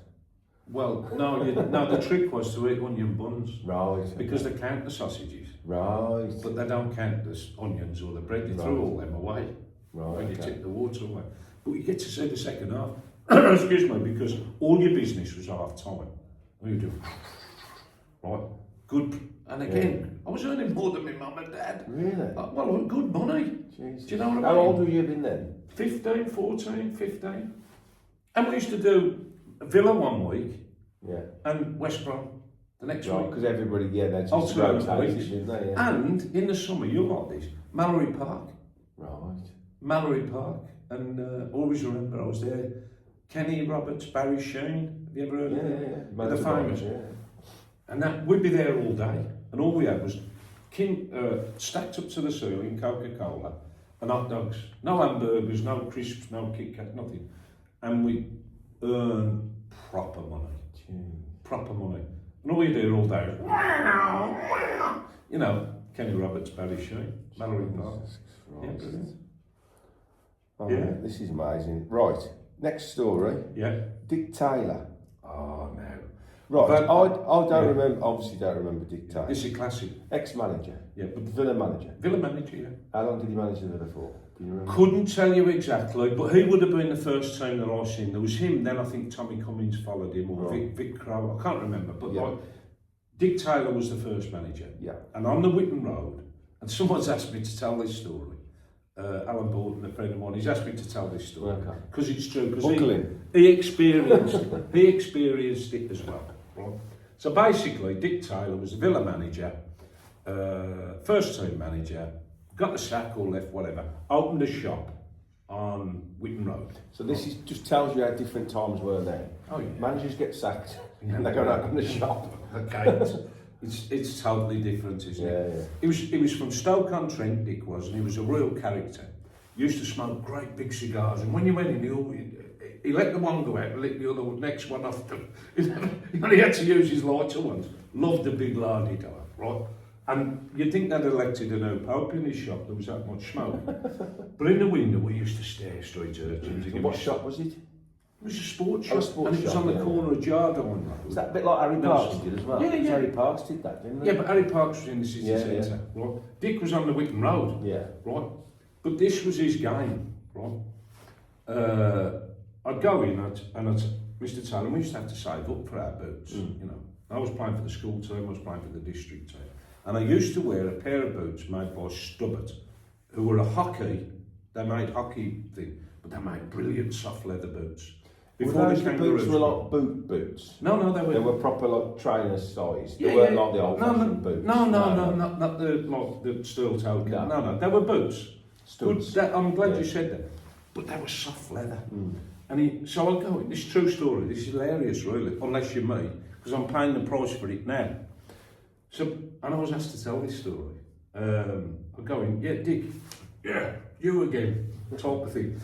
Well, no, no, the trick was to eat onion buns, Right. because they count the sausages, Right. but they don't count the onions or the bread. You throw Right. all them away Right. when you Okay. take the water away. But you get to see the second half, excuse me, because all your business was half time. And you do, right, good. And again, I was earning more than my mum and dad. Really? Well, good money. Jesus. Do you know what I How mean? old were you been then? 15, 14, 15. And we used to do Villa one week Yeah. and West Brom the next Right, week. because everybody, yeah, they just Alternate rotated, weeks. didn't they? Yeah. And in the summer, you'll like this, Mallory Park. Right. Mallory Park. And always remember I was there. Kenny Roberts, Barry Sheen. Have you ever heard Yeah, of them? yeah, yeah. The famous. Yeah. And that we'd be there all day. And all we had was stacked up to the ceiling, Coca-Cola and hot dogs. No hamburgers, no crisps, no Kit Kat, nothing. And we earn proper money. Gee. Proper money. And all you do all day is, wow, wow. You know, Kenny Roberts, Barry Sheen, Mallory Park. Yeah, brilliant. Oh, Yeah. mate, this is amazing. Right, next story. Yeah. Dick Taylor. Oh, no. Right, But- I don't yeah. remember, obviously don't remember Dick Taylor. This is classic. Ex-manager. Yeah, but Villa manager. Villa manager, yeah. How long did he manage the Villa for? Can you remember? Couldn't tell you exactly, but he would have been the first team that I seen. There was him, then I think Tommy Cummins followed him, or Right. Vic Crow, I can't remember, but Yeah. like, Dick Taylor was the first manager. Yeah. And on the Whitton Road, and someone's asked me to tell this story, Alan Borden, a friend of mine, he's asked me to tell this story, Okay. because it's true, because Buckling. he experienced it as well. Right? So basically, Dick Taylor was the Villa manager, first team manager, got the sack or left, whatever, opened a shop on Whitton Road. So this is just tells you how different times were then. Oh yeah. Managers get sacked Yeah. and they go and open the shop. Okay, it's totally different, isn't it? Yeah. He was from Stoke-on-Trent, Dick was, and he was a real character. He used to smoke great big cigars, and when you went in, he let the one go out and lit the other next one off. He only had to use his lighter ones. Loved the big lardy door, right? And you'd think they'd elected a new pope in his shop, there was that much smoke. But in the window, we used to stare straight urchins. So what shop was it? It was a sports Oh, shop, a sports and it was shop, on the yeah. corner of Jardine. Is that a bit like Harry No, Parks did as well? yeah, yeah. Harry Parks did that, didn't he? Yeah, but Harry Parks was in the city Yeah, centre, right? Dick was on the Whitton Road, Yeah. right? But this was his game, right? I'd go in and I'd Mr. Taylor, we used to have to save up for our boots, you know. I was playing for the school team, I was playing for the district team. And I used to wear a pair of boots made by Stubbart, who were they made hockey thing, but they made brilliant soft leather boots. Were those the boots were like boot boots? No, They were proper like trainers size. They Yeah, weren't yeah. like the old fashioned boots. No, not the like the steel toe. No, they were boots. Studs. Good, I'm glad Yeah. you said that. But they were soft leather. And so I go, this is true story, this is hilarious really, unless you're me, because I'm paying the price for it now. So, and I was asked to tell this story. I go in, yeah, Dick, yeah, you again, type of thing.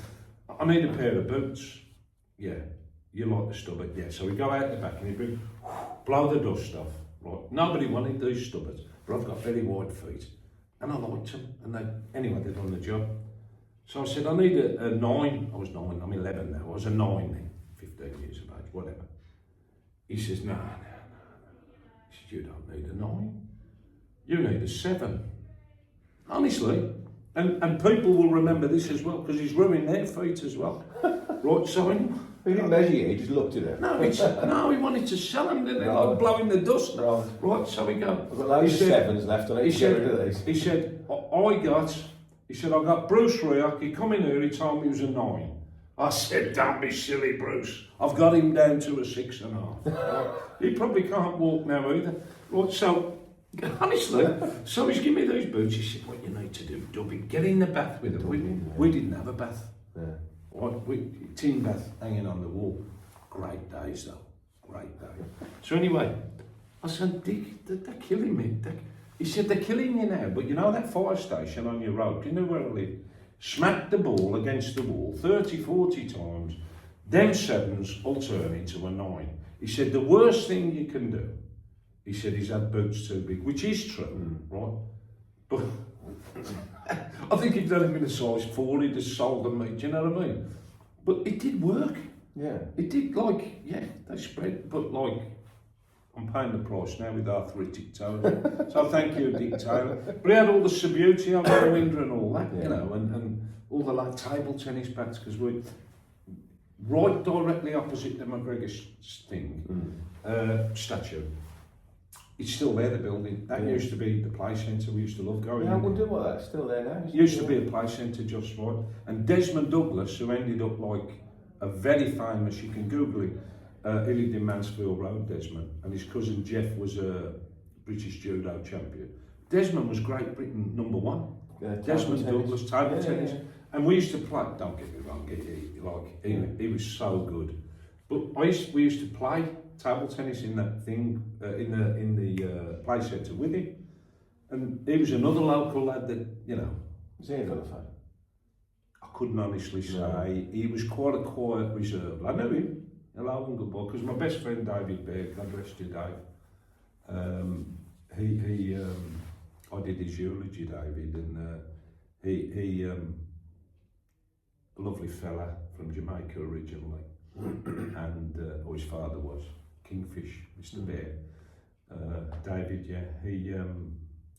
I need a pair of boots. Yeah, you like the Stubbart, yeah. So we go out the back and he blow the dust off, right? Nobody wanted these Stubbarts, but I've got very wide feet. And I liked them, and anyway, they'd done the job. So I said, I need a 9. I was 9, I'm 11 now. I was a 9 then, 15 years of age, whatever. He says, no. He said, you don't need a 9. You need a 7. Honestly. And people will remember this as well, because he's ruined their feet as well. Right, so He didn't measure you, he just looked at it. no, he wanted to sell them, didn't he? No. Like blowing the dust. Right. Right, so we go. I've got loads of 7s left, I need to get rid of these. He said, I got Bruce Rioch, he come in here, he told me he was a 9. I said, don't be silly, Bruce. I've got him down to a 6.5. He probably can't walk now either. Right, so, honestly, so he's giving me these boots. He said, what you need to do, Dubby, get in the bath with them. We didn't have a bath. Yeah. Right, tin bath hanging on the wall. Great days though, great day. So anyway, I said, Dick, they're killing me. He said, they're killing you now, but you know that fire station on your road, do you know where I live? Smack the ball against the wall 30, 40 times, them 7s will turn into a 9. He said, the worst thing you can do, he said, is have boots too big, which is true, right? But I think if they'd have been a size 4, he'd have sold them, mate, do you know what I mean? But it did work. Yeah. It did, they spread, but I'm paying the price now with arthritic toes. So thank you, Dick Taylor. But he had all the Subuti on the window and all that, you know, and all the table tennis bats, because we're right directly opposite the McGregor thing, statue. It's still there, the building. That used to be the play centre. We used to love going Yeah, I in. wonder what that's still there now. It used to be a play centre just right. And Desmond Douglas, who ended up like a very famous, you can Google it, he lived in Mansfield Road, Desmond, and his cousin Jeff was a British judo champion. Desmond was Great Britain #1. Yeah, Desmond Douglas, table tennis. Yeah. And we used to play, don't get me wrong, he was so good. But we used to play table tennis in that thing, in the play centre with him. And he was another local lad that, you know. Was he a Villa fan? I couldn't honestly say. He was quite a quiet, reserved. I knew him. Hello and goodbye. Because my best friend David Baird, God rest you, Dave. I did his eulogy, David, and he a lovely fella from Jamaica originally, and or his father was Kingfish, Mr. Bear. David, yeah,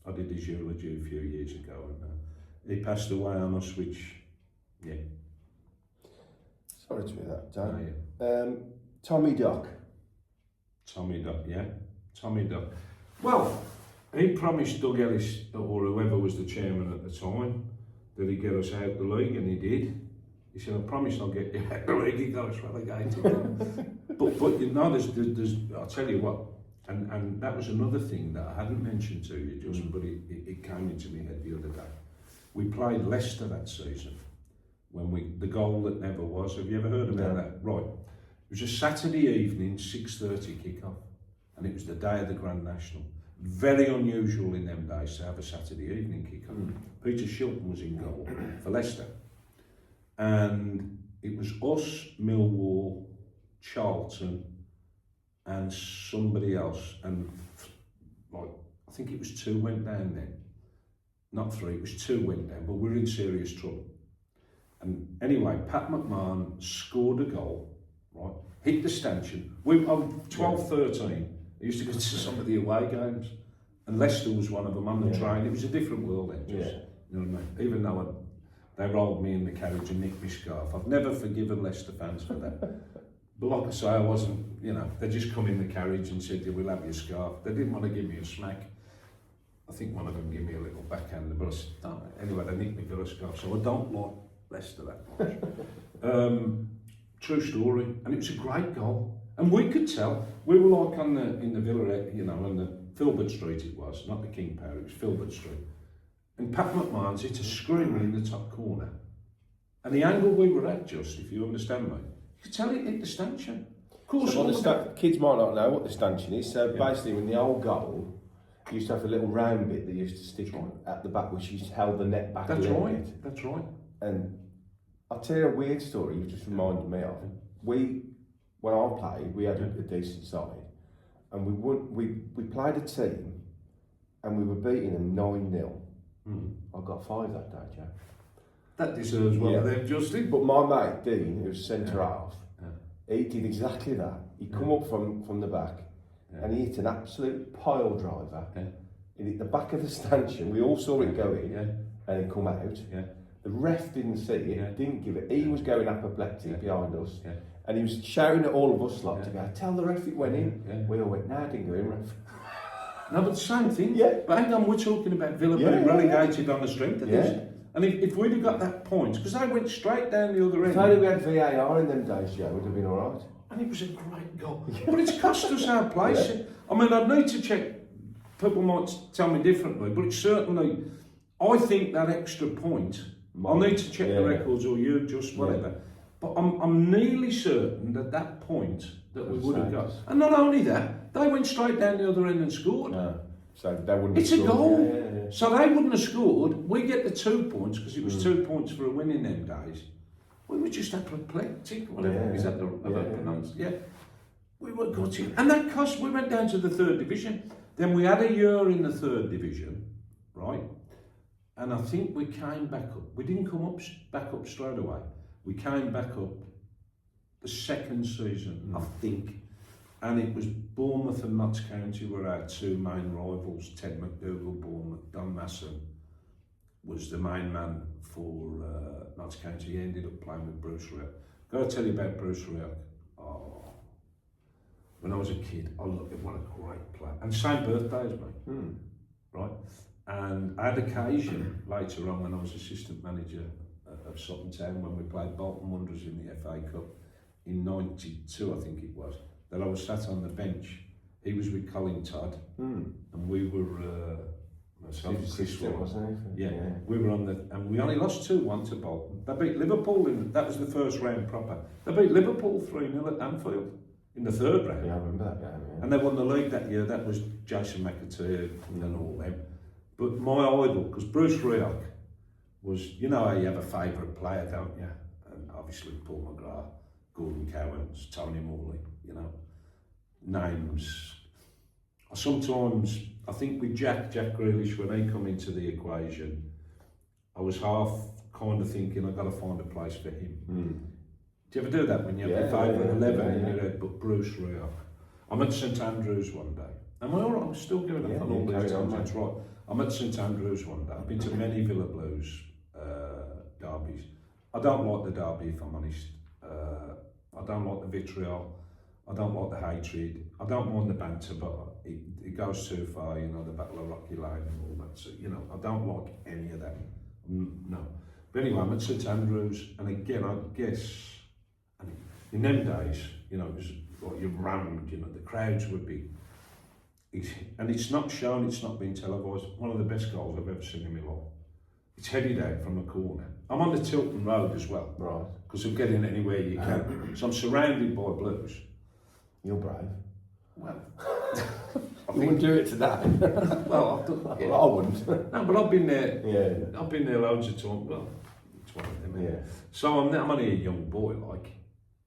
I did his eulogy a few years ago, and he passed away on us, which, yeah. Sorry to hear that, Dan. Oh, yeah. Tommy Duck. Tommy Duck, yeah. Tommy Duck. Well, he promised Doug Ellis, or whoever was the chairman at the time, that he'd get us out the league, and he did. He said, I promise I'll get you out the league. He got us relegated. but you know, there's I'll tell you what, and that was another thing that I hadn't mentioned to you, just, but it came into my head the other day. We played Leicester that season, when the goal that never was. Have you ever heard about that? Right. It was a Saturday evening, 6:30 kick-off, and it was the day of the Grand National. Very unusual in them days to have a Saturday evening kick-off. Peter Shilton was in goal for Leicester. And it was us, Millwall, Charlton, and somebody else. And like, I think it was 2 went down then. Not 3, it was 2 went down, but we were in serious trouble. And anyway, Pat McMahon scored a goal, right? Hit the stanchion. I'm 12, 13. I used to go to some of the away games, and Leicester was one of them on the train. It was a different world then, just, you know what I mean? Even though they rolled me in the carriage and nicked my scarf. I've never forgiven Leicester fans for that. But like I say, I wasn't, you know, they just come in the carriage and said, yeah, we'll have your scarf. They didn't want to give me a smack. I think one of them gave me a little backhand, but I said, no. Anyway, they nicked me villa scarf, so I don't like Leicester that much. True story, and it was a great goal. And we could tell, we were like in the villa, you know, on the Filbert Street it was, not the King Power, it was Filbert Street. And Pat McMahon's hit a screamer in the top corner. And the angle we were at, just, if you understand me, you could tell it hit the stanchion. Of course, So kids might not know what the stanchion is. So basically, when the old goal, you used to have a little round bit that used to stick at the back, which used to held the net back. That's right, that's right. And I'll tell you a weird story you've just reminded me of. When I played, we had a decent side, and we played a team, and we were beating them 9-0. I got 5 that day, Jack. That deserves one of them, Justin. But my mate, Dean, who's centre half, he did exactly that. He come up from the back, and he hit an absolute pile driver. He hit the back of the stanchion. We all saw it go in, and it come out. The ref didn't see it, didn't give it. He was going apoplectic behind us. And he was shouting at all of us to go, tell the ref it went in. We all went, nah, it didn't go in, ref. No, but the same thing. But hang on, we're talking about Villa being relegated on the strength of this. And if we'd have got that point, because they went straight down the other end. If only we had VAR in them days, Joe, it would have been all right. And it was a great goal. But it's cost us our place. I mean, I'd need to check, people might tell me differently, but it's certainly, I think that extra point, I'll need to check the records, or you, just whatever. But I'm nearly certain that point that we would have got. And not only that, they went straight down the other end and scored. So they wouldn't it's a goal. So they wouldn't have scored. We get the 2 points, because it was 2 points for a win in them days. We were just apoplectic, whatever. Is that the pronounced? Yeah. We were gutted. And that cost, we went down to the 3rd division. Then we had a year in the 3rd division, right? And I think we came back up. We didn't come back up straight away. We came back up the 2nd season, I think. And it was Bournemouth and Notts County were our 2 main rivals. Ted McDougall, Bournemouth. Don Masson was the main man for Notts County. He ended up playing with Bruce Rioch. Got to tell you about Bruce Rioch. Oh, when I was a kid, I looked at what a great player. And same birthday as me, right? And I had occasion later on when I was assistant manager of Sutton Town, when we played Bolton Wanderers in the FA Cup in '92, I think it was, that I was sat on the bench. He was with Colin Todd, and we were myself and Chris Waller. We were on and we only lost 2-1 to Bolton. They beat Liverpool that was the first round proper. They beat Liverpool 3-0 at Anfield in the 3rd round. Yeah, I remember that game. And they won the league that year. That was Jason McAteer and all them. But my idol, because Bruce Rioch was, you know how you have a favourite player, don't you? And obviously Paul McGrath, Gordon Cowans, Tony Morley, you know, names. sometimes, I think with Jack Grealish, when he come into the equation, I was half kind of thinking I've got to find a place for him. Do you ever do that when you have your favourite 11 in your head, but Bruce Rioch? I'm at St Andrews one day. Am I all right? I'm still going up on all these tangents, right? I'm at St Andrews one day. I've been to many Villa Blues derbies. I don't like the derby, if I'm honest. I don't like the vitriol. I don't like the hatred. I don't mind the banter, but it goes too far, you know, the Battle of Rocky Lane and all that. So, you know, I don't like any of that. No. But anyway, I'm at St Andrews, and again, I guess, in them days, you know, it was like you're rammed, you know, the crowds would be, and it's not shown, it's not been televised. One of the best goals I've ever seen in my life. It's headed out from a corner. I'm on the Tilton Road as well, Right. because I'm getting anywhere you can. So I'm surrounded by Blues. You're brave. Well, You wouldn't do it today. well, I've done, yeah. I wouldn't. No, but I've been there. Yeah. I've been there loads of times. Well, it's one of them. Yeah. So I'm only a young boy. Like,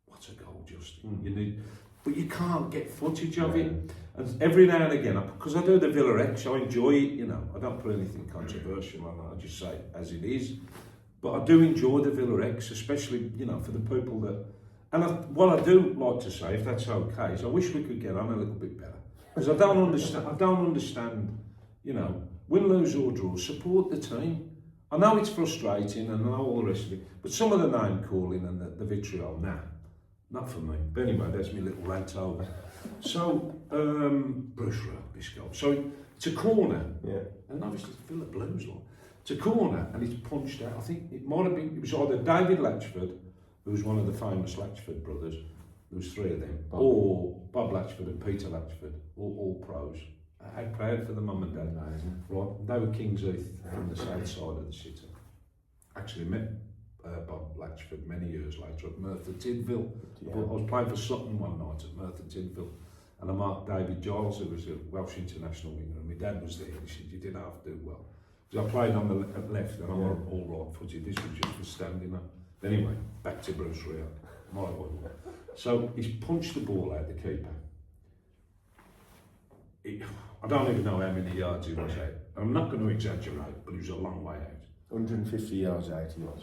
what's a goal, Justin? You need, but you can't get footage of it. And every now and again, because I do the Villa X, I enjoy it. You know, I don't put anything controversial on it. I just say it as it is. But I do enjoy the Villa X, especially, you know, for the people that. And what I do like to say, if that's okay, is I wish we could get on a little bit better. Because I don't understand, you know, win, lose or draw, support the team. I know it's frustrating and I know all the rest of it, but some of the name calling and the vitriol, nah, not for me. But anyway, there's my little rant over. So, Bruce Rioch, this goal. So it's a corner, and obviously it's Villa Blues, like. It's a corner and it's punched out. I think it might have been, it was either David Latchford, who was one of the famous Latchford brothers, there was three of them, or Bob Latchford and Peter Latchford, all pros. How proud for the mum and dad. Right, they were King's Heath from the south side of the city. Actually met Bob Latchford many years later at Merthyr Tydfil. I was playing for Sutton one night at Merthyr Tydfil, and I marked David Giles, who was a Welsh international winger, and my dad was there. He said, "You did half do well." Because I played on the left, and I'm all right footed. This was just for standing up. Anyway, back to Bruce Rioch. My boy. So he's punched the ball out the keeper. I don't even know how many yards he was out. I'm not going to exaggerate, but he was a long way out. 150 yards out he was.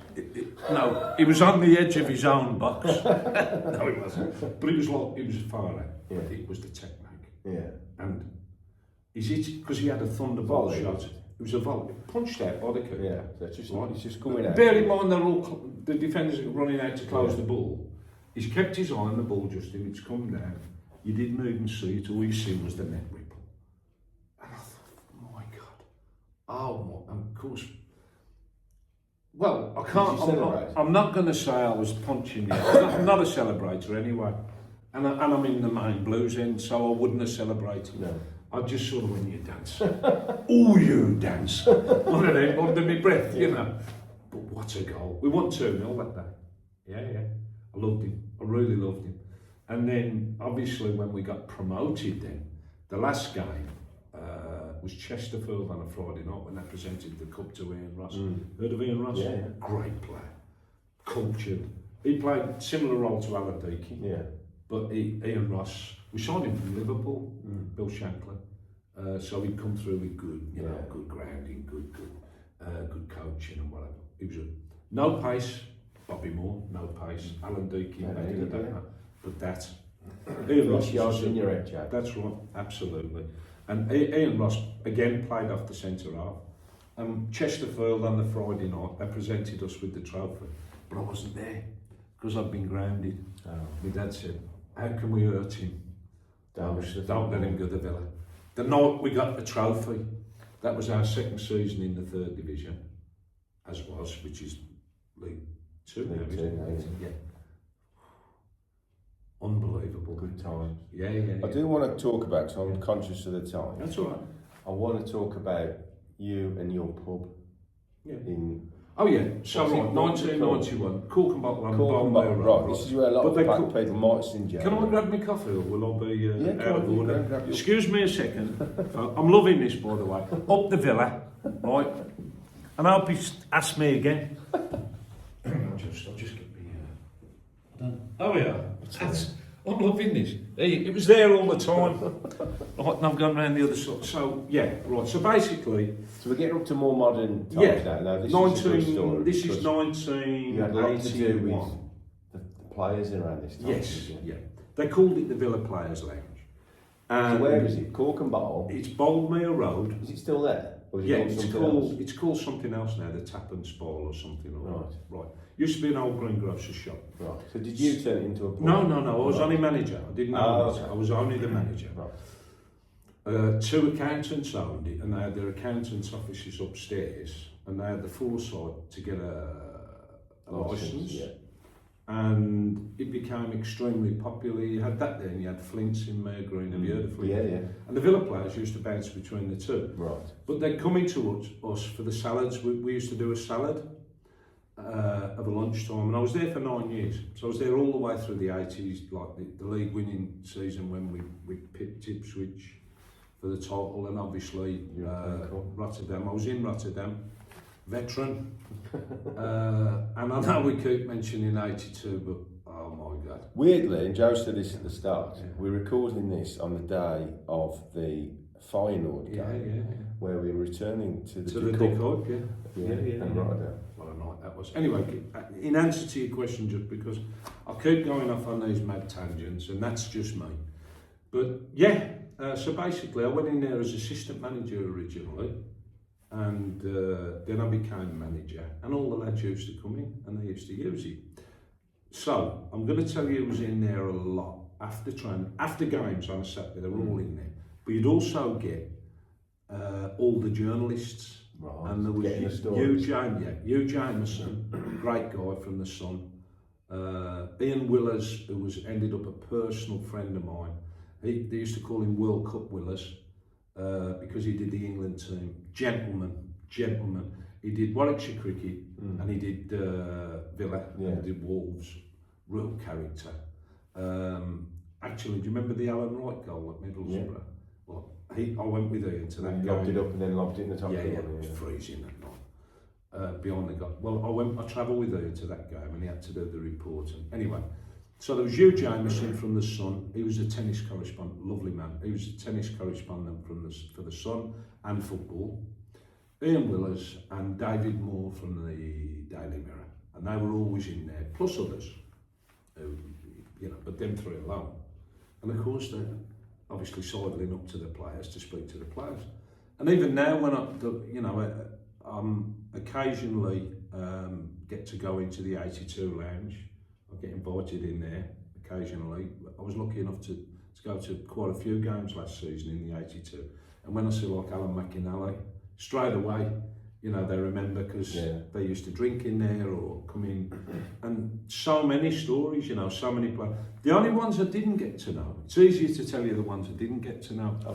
No, he was on the edge of his own box. No, he wasn't. But he was far out. Yeah. It was the technique. Yeah. And is it because he had a thunderbolt shot? It was a volley, punched out by the keeper. Yeah, so it's just coming out. Bear in mind the defenders are running out to close the ball. He's kept his eye on the ball, Justin. It's come down. You didn't even see it. All you seen was the net ripple. And I thought, my God. Oh, my, and of course. Well, I can't. I'm not going to say I was punching you. I'm not a celebrator anyway. And I'm in the main Blues end, so I wouldn't have celebrated. No. I just sort of when you dance. Oh, you dance. One of them, under my breath, you know. But what a goal. We won 2-0 that day. Yeah. I loved him. I really loved him. And then, obviously, when we got promoted then, the last game was Chesterfield on a Friday night when they presented the cup to Ian Ross. Heard of Ian Ross? Yeah. Great player. Cultured. He played similar role to Alan Deakin. Yeah. But Ian Ross, we signed him from Liverpool, Bill Shanklin. So he'd come through with good, you know, good grounding, good coaching and whatever. He was no pace, Bobby Moore, no pace, Alan Deakin, but that. Ian Ross was in your head, Jack. That's right, absolutely. And Ian Ross again played off the centre half. Chesterfield on the Friday night, they presented us with the trophy, but I wasn't there because I'd been grounded. My dad said, "How can we hurt him? Don't let him go to Villa." The night we got the trophy, that was our second season in the third division, as was, which is League Two now, isn't it? Yeah. Unbelievable. Good times. Yeah. I do want to talk about, so I'm conscious of the time. That's all right. I want to talk about you and your pub in... Oh yeah, so right, 1991, Cork and Bottle on Bombay Road. Right, this is where a lot of people might have seen Jack. Can I grab my coffee or will I be out of order? Grab Excuse me a second. I'm loving this, by the way. Up the Villa, right? And I hope he asks me again. I'll just get me... Oh yeah, I'm loving this. It was there all the time. Right, and I've gone round the other side. So, yeah, right. So basically... So we're getting up to more modern times Yeah, now. This 19, is a good story. this is You had a lot to do with 1981. the players around this time. Yes, didn't you? yeah. They called it the Villa Players Lounge. So where is it? Cork and Bowl? It's Boldmere Road. Is it still there? Or is Yeah, it something else? it's called something else now, the Tap and Spoil or something. Or Right. Used to be an old greengrocer shop. Right. So did you turn it into a pub? No. I was only manager. I didn't know okay. I was only the manager. Right. Two accountants owned it, and they had their accountants' offices upstairs, and they had the foresight to get a licence. Yeah. And it became extremely popular. You had that then, you had Flints in Mayor Green, have you heard of Flint? Yeah. And the Villa players used to bounce between the two. Right. But they'd come into us for the salads. We used to do a salad of a lunchtime, and I was there for 9 years. So I was there all the way through the 80s, like the league winning season when we picked Ipswich for the title, and obviously Rotterdam. I was in Rotterdam, veteran. And I know we keep mentioning 82, but oh my God. Weirdly, and Joe said this at the start, we're recording this on the day of the Feyenoord game, where we're returning to the Cup. Yeah. And Rotterdam. What a night that was. Anyway, in answer to your question, just because I keep going off on these mad tangents, and that's just me. But yeah, so basically I went in there as assistant manager originally, and then I became manager, and all the lads used to come in and they used to use it. So I'm going to tell you, it was in there a lot after training, after games on a Saturday. They were all in there, but you'd also get all the journalists, and there was Hugh Jameson, great guy from the Sun, Ian Willers, who ended up a personal friend of mine. They used to call him World Cup Willers. Because he did the England team, gentleman. He did Warwickshire cricket, and he did Villa, and he did Wolves. Real character. Actually, do you remember the Alan Wright goal at Middlesbrough? Yeah. Well, I went with Ian to that game. Lobbed it up and then lobbed it in the top corner. Yeah, it was freezing that night. Behind the goal. Well, I travelled with Ian to that game, and he had to do the reporting. Anyway. So there was Hugh Jameson from the Sun. He was a tennis correspondent, lovely man. He was a tennis correspondent for the Sun and football. Ian Willers and David Moore from the Daily Mirror, and they were always in there. Plus others, who, but them three alone. And of course, they're obviously sidling up to the players to speak to the players. And even now, when I occasionally get to go into the 82 lounge. I get invited in there occasionally. I was lucky enough to go to quite a few games last season in the 82. And when I see like Alan McInally, straight away, they remember because they used to drink in there or come in. And so many stories, so many players. The only ones I didn't get to know, it's easier to tell you the ones I didn't get to know. I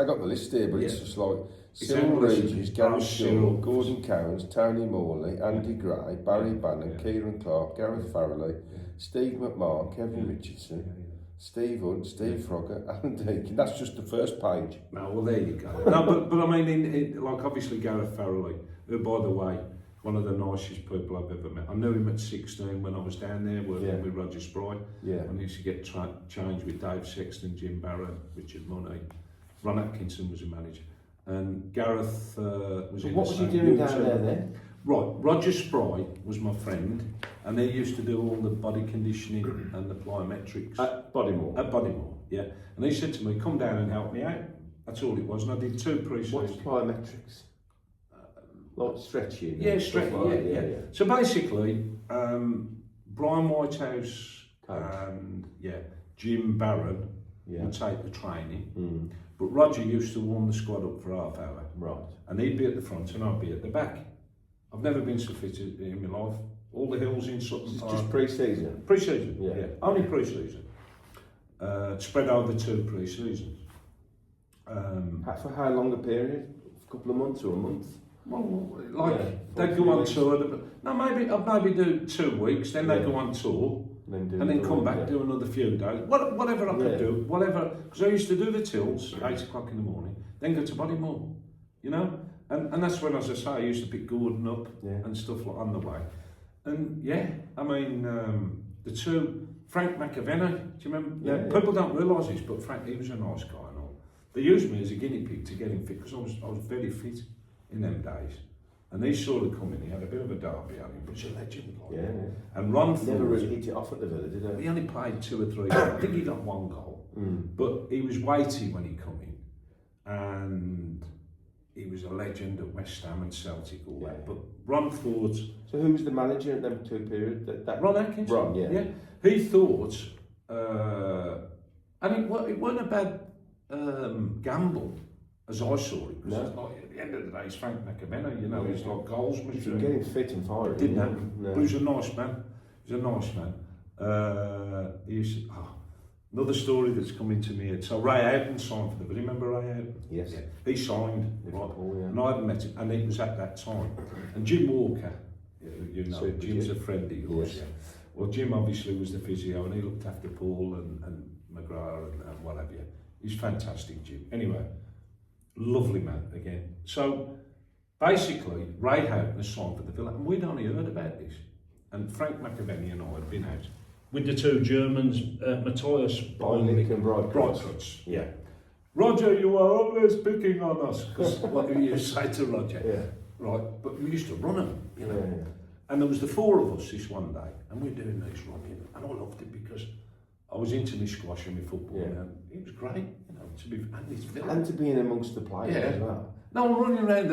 got the list here, but it's just like Cyril Regis, Gary Shaw, Gordon Cowans, Tony Morley, Andy Gray, Barry Bannon, Kieran Clark, Gareth Farrelly, Steve McMahon, Kevin Richardson, Steve Hunt, Steve Frogger, Alan Deakin. That's just the first page. No, well, there you go. No, but I mean, like obviously Gareth Farrelly, who, by the way, one of the nicest people I've ever met. I knew him at 16 when I was down there working with Roger Spry. Yeah. And I used to get changed with Dave Sexton, Jim Barron, Richard Money. Ron Atkinson was a manager. And Gareth was in what was he doing down there then? Right, Roger Spry was my friend, and they used to do all the body conditioning and the plyometrics. At Bodymore? At Bodymore, yeah. And he said to me, come down and help me out. That's all it was, and I did 2 pre-seasons. What's plyometrics? Like stretching? Yeah, stretching, yeah. So basically, Brian Whitehouse and Jim Barron would take the training, but Roger used to warm the squad up for half hour. Right. And he'd be at the front and I'd be at the back. I've never been so fit in my life. All the hills in Sutton Park. Just pre-season? Pre-season, yeah. Only pre-season. Spread over 2 pre-seasons. For how long a period? A couple of months or a month? Well, they'd go on tour. No, I'd maybe do 2 weeks, then they'd go on tour, and then come back, do another few days. Whatever I could do, because I used to do the tills, 8 o'clock in the morning, then go to Bodymore, And that's when, as I say, I used to pick Gordon up and stuff like on the way. And I mean, the 2 Frank McAvenny, do you remember? Yeah, yeah. People don't realise this, but Frank, he was a nice guy and all. They used me as a guinea pig to get him fit, because I was very fit in them days. And he sort of come in, he had a bit of a derby on him, but he's a legend. Like. Yeah, yeah. And Ron Never Ford, really hit it off at the Villa, did he? he only played 2 or 3 games. I think he got 1 goal. But he was weighty when he come in. And he was a legend at West Ham and Celtic, all that. But Ron Ford... So who was the manager at them 2 periods? Ron Atkinson. Ron, yeah. He thought, and it wasn't a bad gamble, as I saw it. Because it's like, at the end of the day, it's Frank McAvenny, you know, he's like goals You machine. can get him fit and firing. Didn't happen. No. But he was a nice man. He was a nice man. He used to, another story that's come into me. So Ray Houghton signed for the Villa. Remember Ray Houghton? Yes. Yeah. He signed, Liverpool, right? yeah. And I hadn't met him, and it was at that time. And Jim Walker, you know, Super Jim's Jim. a friend of yours. Yes. Yeah. Well, Jim obviously was the physio, and he looked after Paul and McGrath and what have you. He's fantastic, Jim. Anyway, lovely man again. So basically, Ray Houghton has signed for the Villa, and we'd only heard about this. And Frank McAvenny and I had been out with the 2 Germans, Matthias Beinlich and Breitkreuz. Yeah. Roger, you are always picking on us. Because what do you say to Roger? Yeah. Right, but we used to run him, you know. Yeah. And there was the 4 of us this one day, and we're doing these running, and I loved it because I was into my squash and my football, and it was great, you know, to be and this Villa. And to be in amongst the players as well. No, I'm running around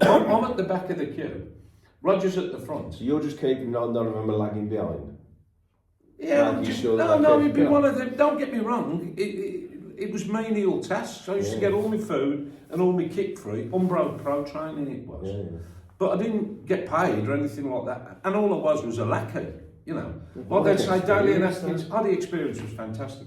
I'm at the back of the queue. Roger's at the front. So you're just keeping none of them are lagging behind? Yeah, Making sure no, they he'd be keep one of them. Don't get me wrong, it was menial tasks. I used to get all my food and all my kit free, Umbro Pro training it was. Yeah. But I didn't get paid or anything like that. And all I was a lackey, you know. Like they'd say, Daly and Atkins, the experience was fantastic.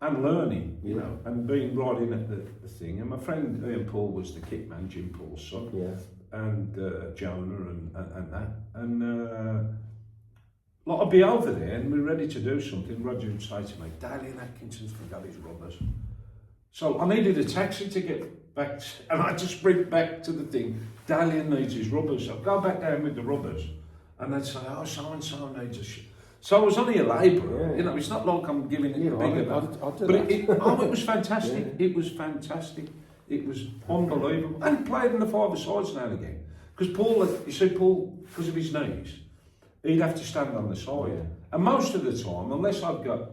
And learning, you know, and being right in at the thing. And my friend Ian Paul was the kit man, Jim Paul's son. Yeah. And Jonah and that. And like I'd be over there and we're ready to do something. Roger would say to me, Daly and Atkinson's forgot his rubbers. So I needed a taxi to get back, and I just sprint back to the thing. Dalian needs his rubbers. So I'd go back down with the rubbers, and they'd say, oh, so-and-so needs a So I was only a labourer, you know, it's not like I'm giving it big enough. But it was fantastic. It was fantastic. It was unbelievable. And played in the 5-a-sides now and again. Because Paul, you see, Paul, because of his knees, he'd have to stand on the side. Yeah. And most of the time, unless I'd got,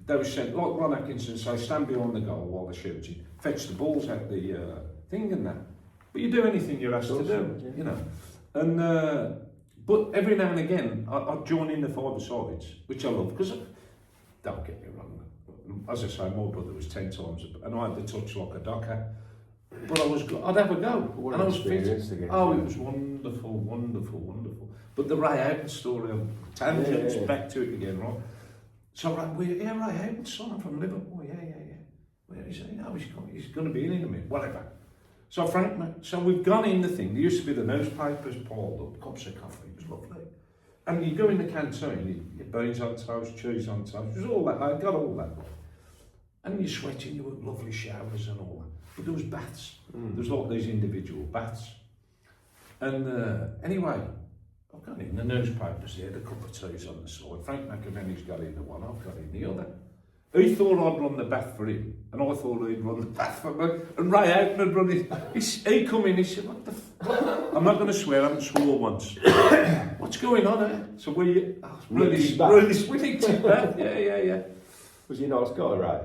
they were sent, like Ron Atkinson say, stand behind the goal while they're shooting, fetch the balls out the thing and that. But you do anything you're asked to do, you know. And but every now and again, I'd join in the 5-a-sides, which I love, because, don't get me wrong, as I say, my brother was 10 times, and I had the touch like a docker, but I'd have a go, What and I an was fit. experience to get Oh, through. it was wonderful, wonderful, wonderful. But the Ray Houghton story, tangents, back to it again, right? So Ray Houghton's son from Liverpool, yeah. Where is he? No, he's going to be in a minute, whatever. So so we've gone in the thing. There used to be the newspapers piled up, cups of coffee. It was lovely. And you go in the canteen, you get beans on toast, cheese on toast. It was all that. I got all that. And you're sweating. You had lovely showers and all that. But there was baths. There was like these individual baths. And anyway, I've got in the newspapers here. The cup of tea's on the side. Frank McAvenny's got in the one. I've got in the other. He thought I'd run the bath for him, and I thought he'd run the bath for me. And Ray Houghton had run it. He come in, he said, what the f***? I'm not going to swear, I haven't swore once. What's going on here? So really swilling to bath. Yeah. Was he a nice guy, right?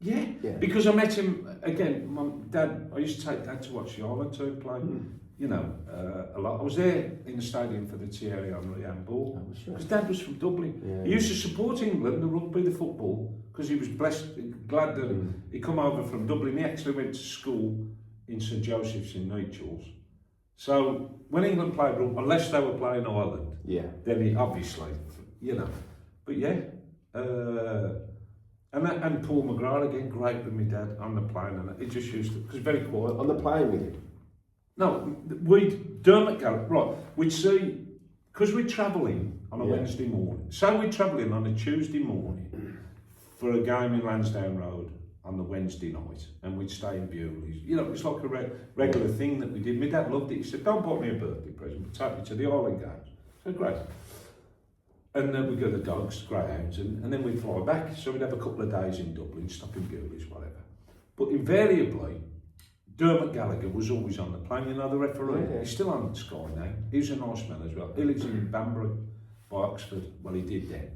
Yeah, because I met him, again, my dad, I used to take Dad to watch the Ireland team play, you know, a lot. I was there in the stadium for the Thierry Henry handball, because Dad was from Dublin. Yeah. He used to support England, the rugby, the football, because he was glad that he come over from Dublin. He actually went to school in St Joseph's in Nachels. So when England played rugby, unless they were playing Ireland, then he obviously, you know, but yeah. And Paul McGrath again, great with my dad on the plane, and he just used to, because very quiet. On the plane with him? No, Dermot Garrett, right, we'd see, because we're travelling on a Wednesday morning, so we're travelling on a Tuesday morning for a game in Lansdowne Road on the Wednesday night, and we'd stay in Bewley's. You know, it's like a regular thing that we did. My dad loved it. He said, don't buy me a birthday present, but take me to the Ireland games. So great. And then we'd go to the dogs, greyhounds, and then we'd fly back. So we'd have a couple of days in Dublin, stop in Goolies, whatever. But invariably, Dermot Gallagher was always on the plane, you know, the referee. Yeah. He's still on Sky now. He's a nice man as well. He lives in Banbury by Oxford. Well, he did then.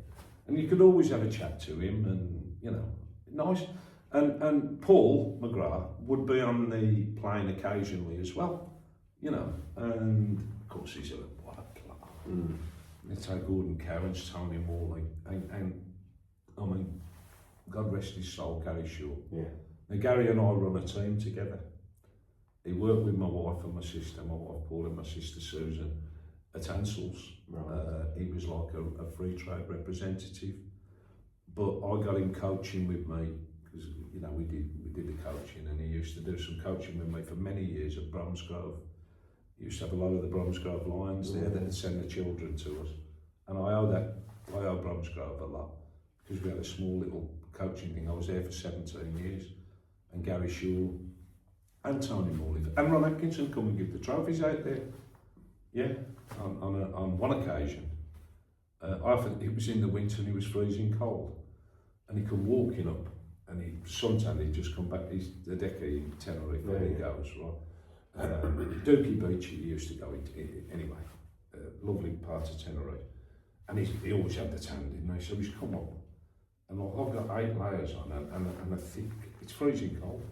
And you could always have a chat to him and, you know, nice. And Paul McGrath would be on the plane occasionally as well, you know. And, of course, he's what a player. Let's say Gordon Cowans, Tony Morley, and I mean, God rest his soul, Gary Shaw. Yeah. Now, Gary and I run a team together. He worked with my wife and my sister, my wife Paul and my sister Susan, at Ansell's. Right. He was like a free trade representative, but I got him coaching with me because you know we did the coaching, and he used to do some coaching with me for many years at Bromsgrove. He used to have a lot of the Bromsgrove Lions there that would send the children to us, and I owe Bromsgrove a lot because we had a small little coaching thing. I was there for 17 years, and Gary Shaw and Tony Morley and Ron Atkinson come and give the trophies out there. Yeah, on one occasion, I think it was in the winter and he was freezing cold, and he come walking up, and sometimes he'd just come back. He's the decky in Tenerife where he goes, right? Dookie Beach he used to go into anyway, lovely part of Tenerife, and he always had the tan, didn't he? So he's come up, and like, I've got 8 layers on, and I think it's freezing cold,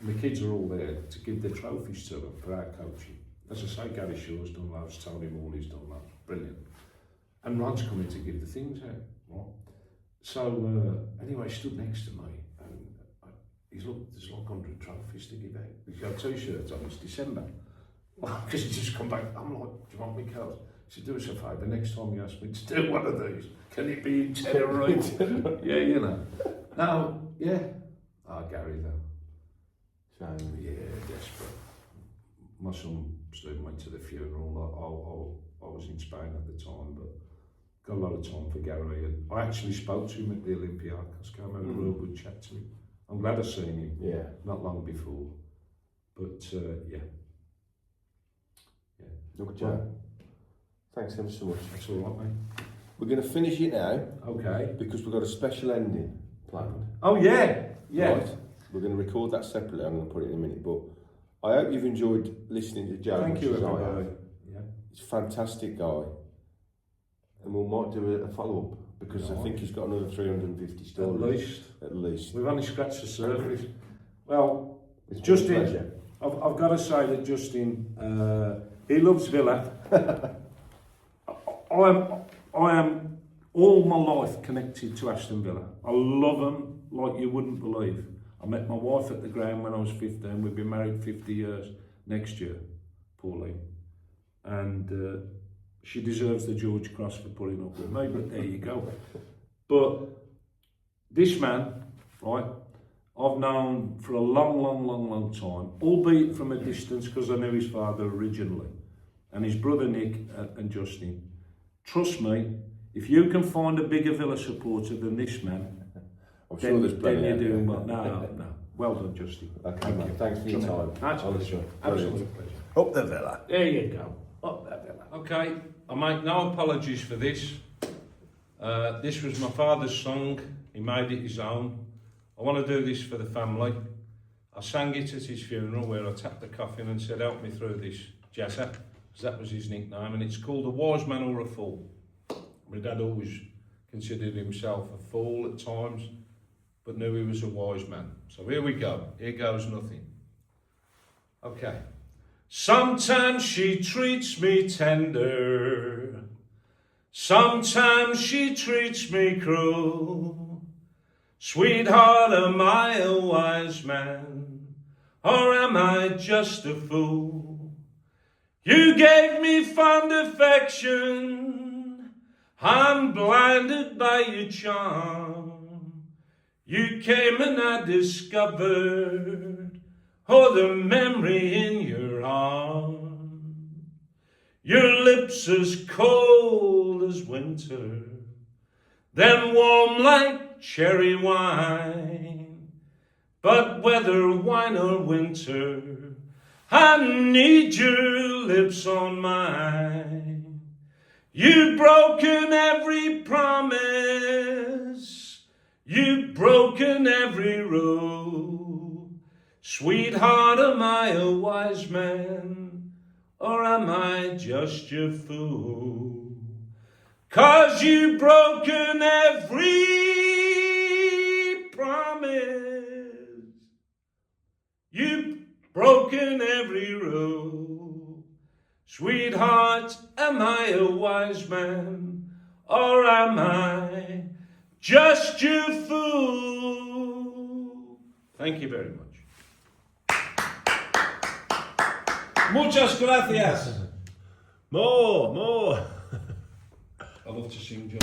and the kids are all there to give their trophies to them for our coaching. As I say, Gary Shaw's done loads, Tony Morley's done loads, brilliant. And Rod's coming to give the things out, right? So anyway, he stood next to me, and he's looked, there's like 100 trophies to give out. He's got 2 shirts on, it's December. Because he's just come back, I'm like, do you want me cards? He said, do us a favour, next time you ask me to do one of these, can it be in Tenerife? Yeah, you know. Now, yeah. Gary though. Yeah, desperate. My son Steve went to the funeral. I was in Spain at the time, but got a lot of time for Gary. And I actually spoke to him at the Olympiacos, came out, a real good chat to him. I'm glad I've seen him. Yeah. Not long before, but yeah. Look, Joe. Thanks ever so much. That's all right, mate. We're going to finish it now. Okay. Because we've got a special ending planned. Oh yeah, yeah. Right. We're going to record that separately. I'm going to put it in a minute, but I hope you've enjoyed listening to Joe. Thank you, as I have. everybody. Yeah. He's a fantastic guy, and we might do a follow up because I think he's got another 350 stories. At least. We've only scratched the surface. Well, It's Justin, I've got to say that Justin, he loves Villa. I am all my life connected to Aston Villa. I love them like you wouldn't believe. I met my wife at the ground when I was 15. We've been married 50 years next year, Pauline. And she deserves the George Cross for putting up with me, but there you go. But this man, right, I've known for a long time, albeit from a distance because I knew his father originally, and his brother Nick and Justin. Trust me, if you can find a bigger Villa supporter than this man, I'm sure there's plenty. then you're doing well. No. Well done, Justin. Okay, Thank mate. you. Thanks for your time. Absolutely. Absolute pleasure. Up the Villa. There you go. Up that Villa. Okay, I make no apologies for this. This was my father's song. He made it his own. I want to do this for the family. I sang it at his funeral where I tapped the coffin and said, help me through this, Jazza, because that was his nickname, and it's called A Wise Man or a Fool. My dad always considered himself a fool at times, but knew he was a wise man. So here we go. Here goes nothing. Okay. Sometimes she treats me tender. Sometimes she treats me cruel. Sweetheart, am I a wise man? Or am I just a fool? You gave me fond affection. I'm blinded by your charm. You came and I discovered the memory in your arm. Your lips as cold as winter, then warm like cherry wine. But whether wine or winter, I need your lips on mine. You've broken every promise. You've broken every rule. Sweetheart, am I a wise man, or am I just your fool? 'Cause you've broken every promise. You've broken every rule. Sweetheart, am I a wise man, or am I just your fool? Thank you very much. Muchas gracias. More. I love to sing, John.